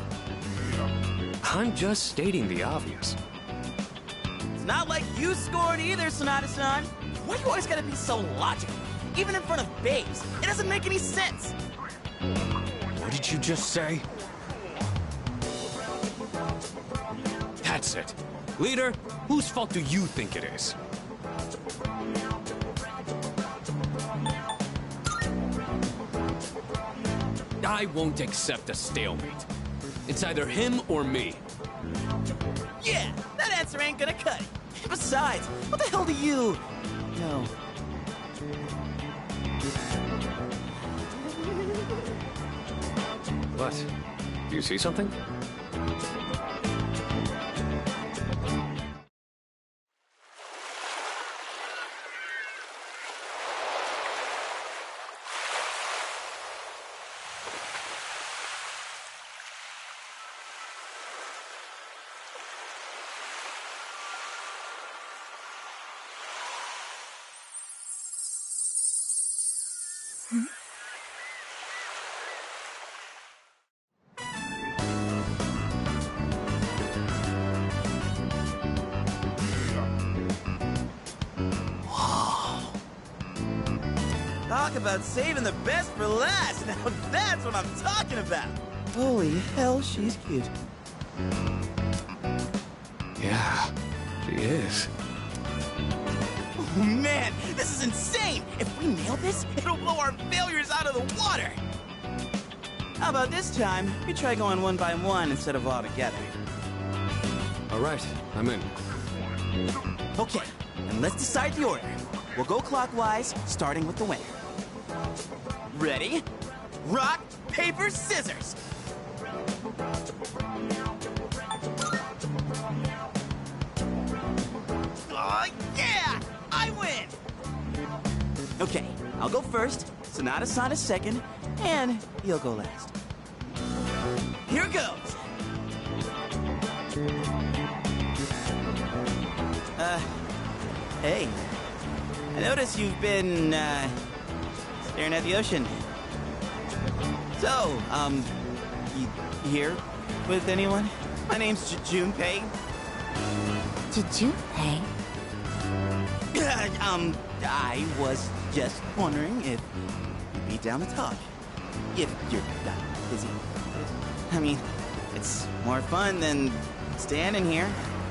I'm just stating the obvious. It's not like you scored either, Sonata-san. Why do you always gotta be so logical? Even in front of babes. It doesn't make any sense. What did you just say? That's it. Leader, whose fault do you think it is? I won't accept a stalemate. It's either him or me. Yeah, that answer ain't gonna cut it. Besides, what the hell do you know? What? Do you see something? Talk about saving the best for last. Now that's what I'm talking about. Holy hell, she's cute. Yeah, she is. Oh man, this is insane! If we nail this, it'll blow our failures out of the water! How about this time, we try going one by one instead of all together? All right, I'm in. Okay, and let's decide the order. We'll go clockwise, starting with the winner. Ready? Rock, paper, scissors! Oh, yeah! I win! Okay, I'll go first, Sonata-san is second, and you'll go last. Here goes! Hey. I notice you've been, staring at the ocean. So, you here with anyone? My name's Junpei. Junpei? I was just wondering if you'd be down to talk. If you're not busy. I mean, it's more fun than standing here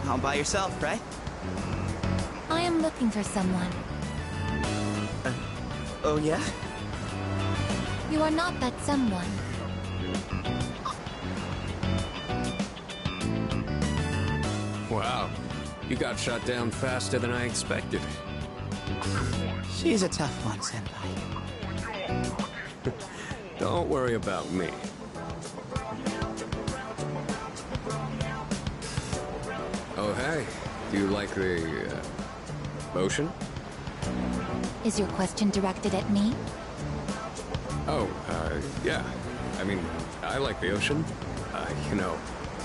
all by yourself, right? I am looking for someone. Oh yeah? You are not that someone. Wow, you got shot down faster than I expected. She's a tough one, Senpai. Don't worry about me. Oh, hey. Do you like the, ocean? Is your question directed at me? Oh, yeah. I mean, I like the ocean. You know,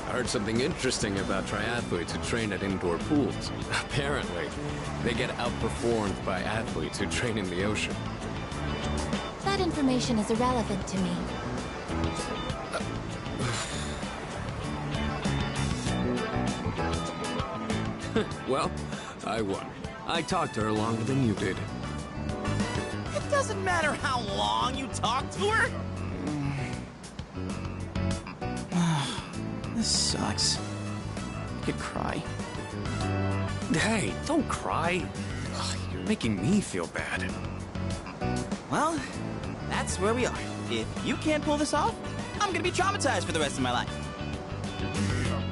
I heard something interesting about triathletes who train at indoor pools. Apparently, they get outperformed by athletes who train in the ocean. That information is irrelevant to me. Well, I won. I talked to her longer than you did. It doesn't matter how long you talk to her. This sucks. I could cry. Hey, don't cry. Ugh, you're making me feel bad. Well, that's where we are. If you can't pull this off, I'm gonna be traumatized for the rest of my life.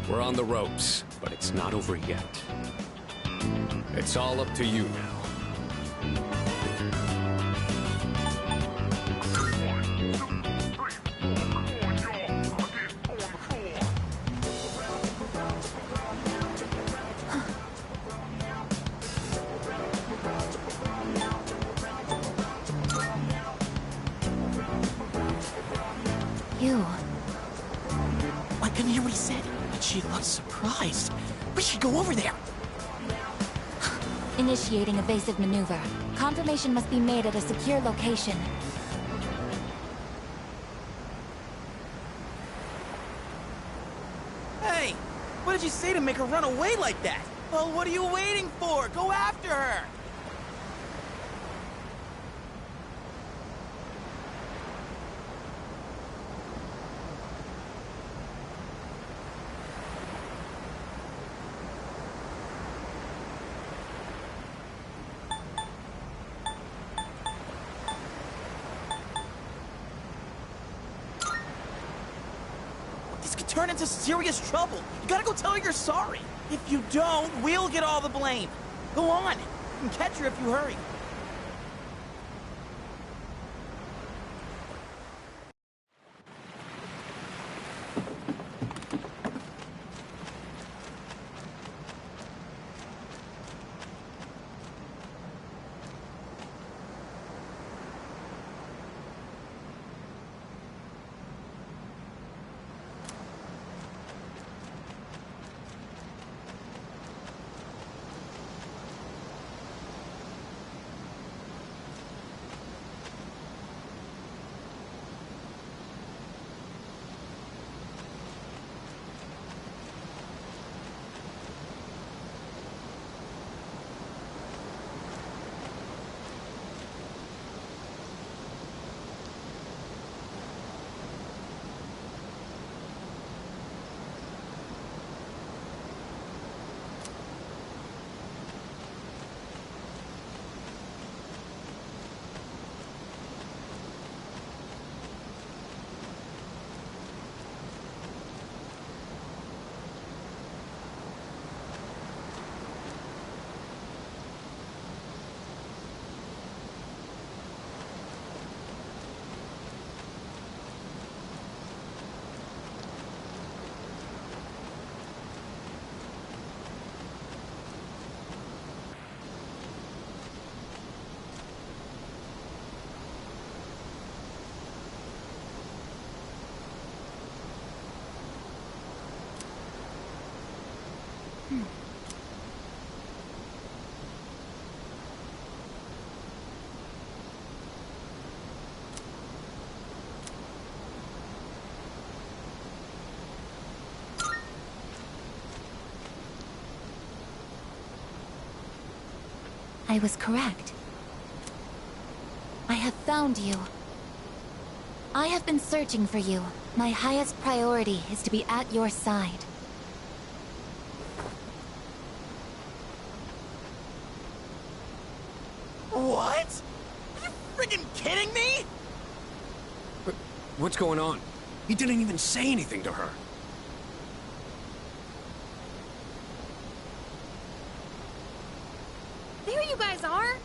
We're on the ropes, but it's not over yet. It's all up to you now. You. I couldn't hear what he said, but she looked surprised. We should go over there. Initiating evasive maneuver. Confirmation must be made at a secure location. Hey, what did you say to make her run away like that? Well, what are you waiting for? Go after her! This could turn into serious trouble. You gotta go tell her you're sorry. If you don't, we'll get all the blame. Go on. You can catch her if you hurry. I was correct. I have found you. I have been searching for you. My highest priority is to be at your side. What? Are you friggin' kidding me? What's going on? He didn't even say anything to her. There you guys are!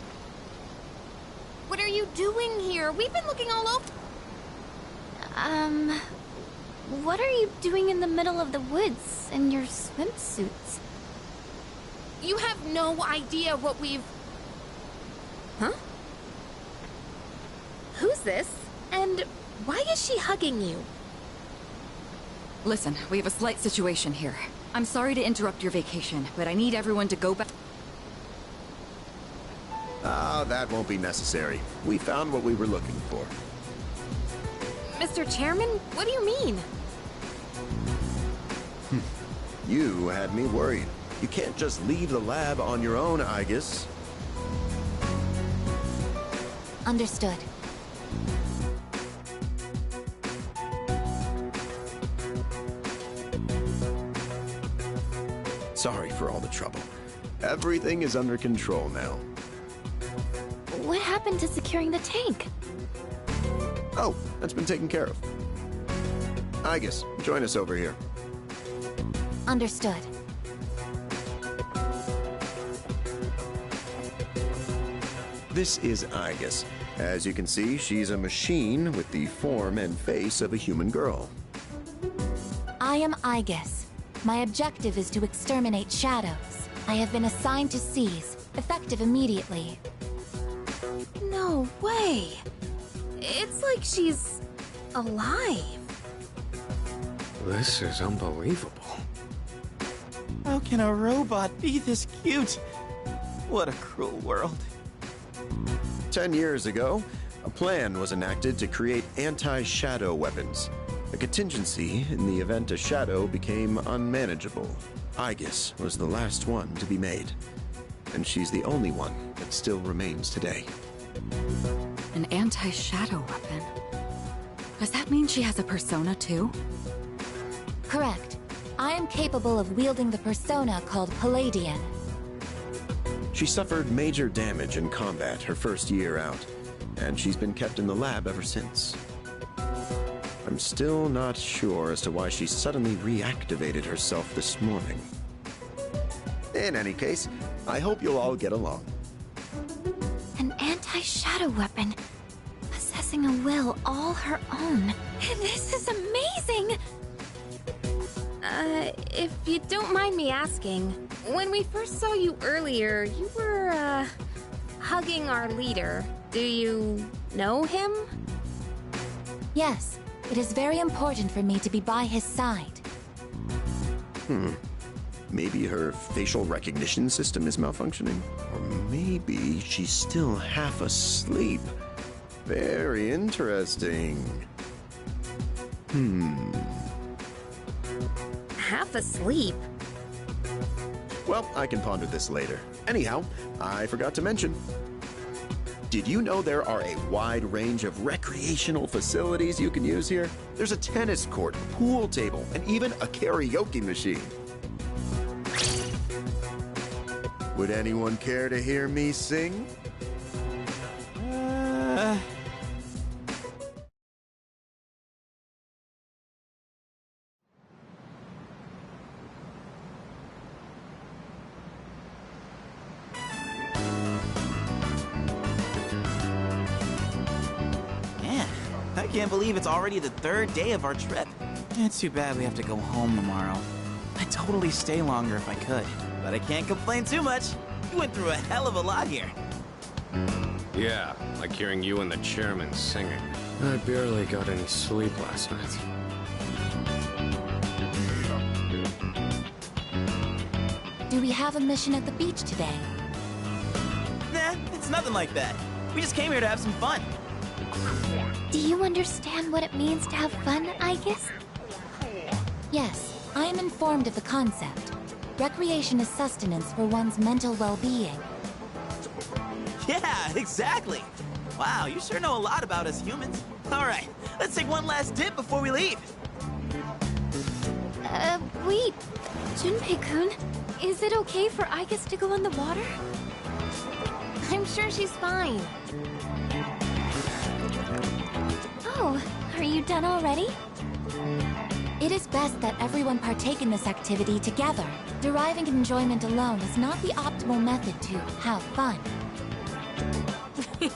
What are you doing here? We've been looking all over. What are you doing in the middle of the woods in your swimsuits? You have no idea what we've... Huh? Who's this? And why is she hugging you? Listen, we have a slight situation here. I'm sorry to interrupt your vacation, but I need everyone to go back. Ah, that won't be necessary. We found what we were looking for. Mr. Chairman, what do you mean? You had me worried. You can't just leave the lab on your own, Aigis. Understood. Sorry for all the trouble. Everything is under control now. What happened to securing the tank? Oh, that's been taken care of. Aigis, join us over here. Understood. This is Aigis. As you can see, she's a machine with the form and face of a human girl. I am Aigis. My objective is to exterminate shadows. I have been assigned to seize, effective immediately. No way. It's like she's alive. This is unbelievable. How can a robot be this cute? What a cruel world. 10 years ago, a plan was enacted to create anti-shadow weapons. A contingency in the event a shadow became unmanageable. Aigis was the last one to be made. And she's the only one that still remains today. An anti-shadow weapon? Does that mean she has a persona too? Correct. I am capable of wielding the persona called Palladian. She suffered major damage in combat her first year out, and she's been kept in the lab ever since. I'm still not sure as to why she suddenly reactivated herself this morning. In any case, I hope you'll all get along. An anti-shadow weapon, possessing a will all her own. This is amazing! If you don't mind me asking, when we first saw you earlier, you were, hugging our leader. Do you know him? Yes, it is very important for me to be by his side. Maybe her facial recognition system is malfunctioning. Or maybe she's still half asleep. Very interesting. Half asleep? Well, I can ponder this later. Anyhow, I forgot to mention. Did you know there are a wide range of recreational facilities you can use here? There's a tennis court, pool table, and even a karaoke machine. Would anyone care to hear me sing? Man, I can't believe it's already the third day of our trip. It's too bad we have to go home tomorrow. I'd totally stay longer if I could, but I can't complain too much. We went through a hell of a lot here. Yeah, like hearing you and the chairman singing. I barely got any sleep last night. Do we have a mission at the beach today? Nah, it's nothing like that. We just came here to have some fun. Do you understand what it means to have fun, Aigis? Yes, I am informed of the concept. Recreation is sustenance for one's mental well-being. Yeah, exactly. Wow, you sure know a lot about us humans. All right, let's take one last dip before we leave. Wait. Junpei-kun, is it okay for Aigis to go in the water? I'm sure she's fine. Oh, are you done already? It is best that everyone partake in this activity together. Deriving enjoyment alone is not the optimal method to have fun.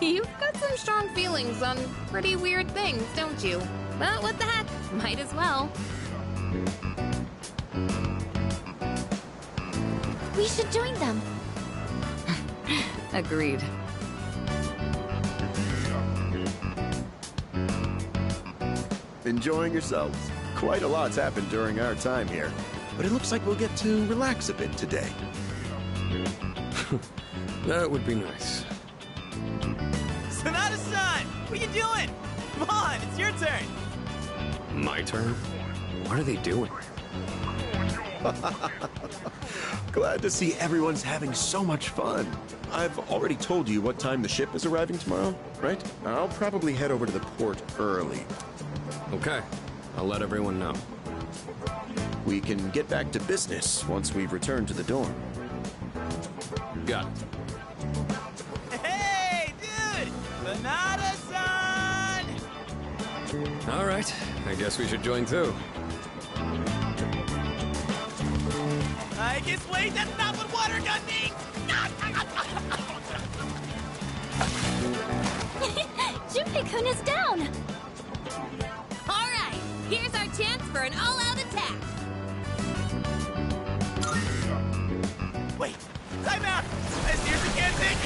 You've got some strong feelings on pretty weird things, don't you? Well, what the heck? Might as well. We should join them. Agreed. Enjoying yourselves? Quite a lot's happened during our time here, but it looks like we'll get to relax a bit today. That would be nice. Sonata-san! What you doing? Come on, it's your turn! My turn? What are they doing? Glad to see everyone's having so much fun. I've already told you what time the ship is arriving tomorrow, right? I'll probably head over to the port early. Okay, I'll let everyone know. We can get back to business once we've returned to the dorm. Got it. Hey, dude! Sonata-san! All right, I guess we should join too. I guess wait, that's not what water gun means! Junpei-kun is down! All right, here's our chance for an all-out attack. Wait, time out! I seriously can't think!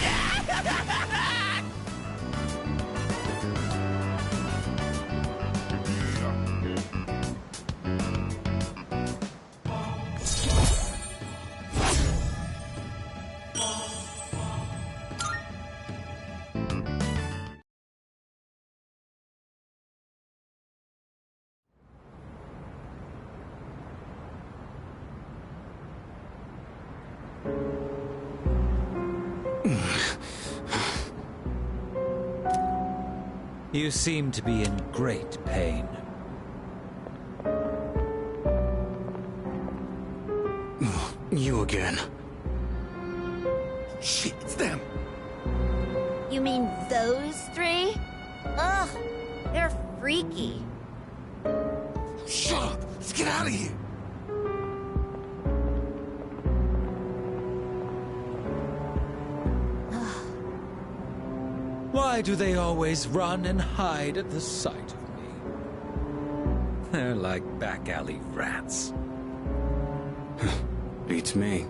You seem to be in great pain. You again. Shit, it's them. You mean those three? Ugh, they're freaky. Shut up! Let's get out of here! Why do they always run and hide at the sight of me? They're like back alley rats. Beats me.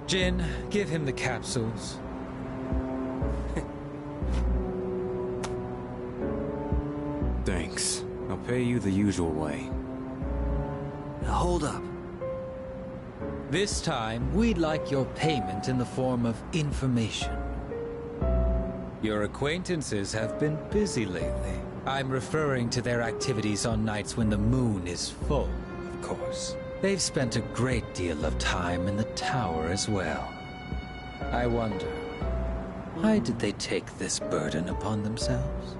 Jin, give him the capsules. Thanks. I'll pay you the usual way. Now hold up. This time, we'd like your payment in the form of information. Your acquaintances have been busy lately. I'm referring to their activities on nights when the moon is full, of course. They've spent a great deal of time in the tower as well. I wonder, why did they take this burden upon themselves?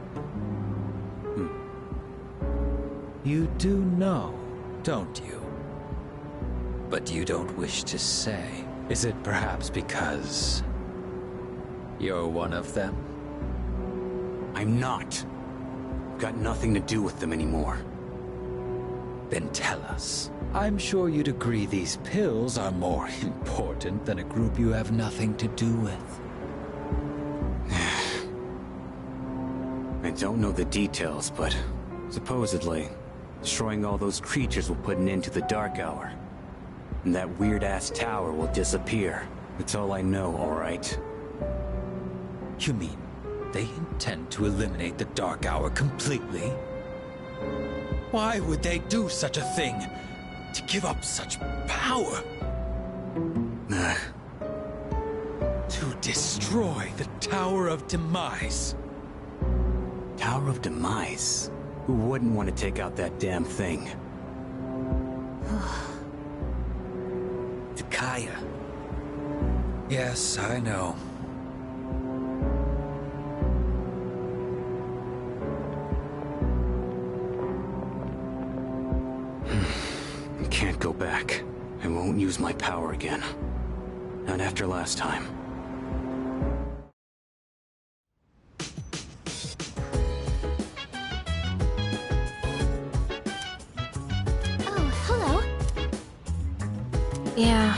You do know, don't you? But you don't wish to say. Is it perhaps because you're one of them? I'm not. I've got nothing to do with them anymore. Then tell us. I'm sure you'd agree these pills are more important than a group you have nothing to do with. I don't know the details, but supposedly, destroying all those creatures will put an end to the Dark Hour. And that weird-ass tower will disappear. That's all I know, all right? You mean they intend to eliminate the Dark Hour completely? Why would they do such a thing? To give up such power? To destroy the Tower of Demise. Tower of Demise? Who wouldn't want to take out that damn thing? Takaya. Yes, I know. I can't go back. I won't use my power again. Not after last time. Oh, hello. Yeah,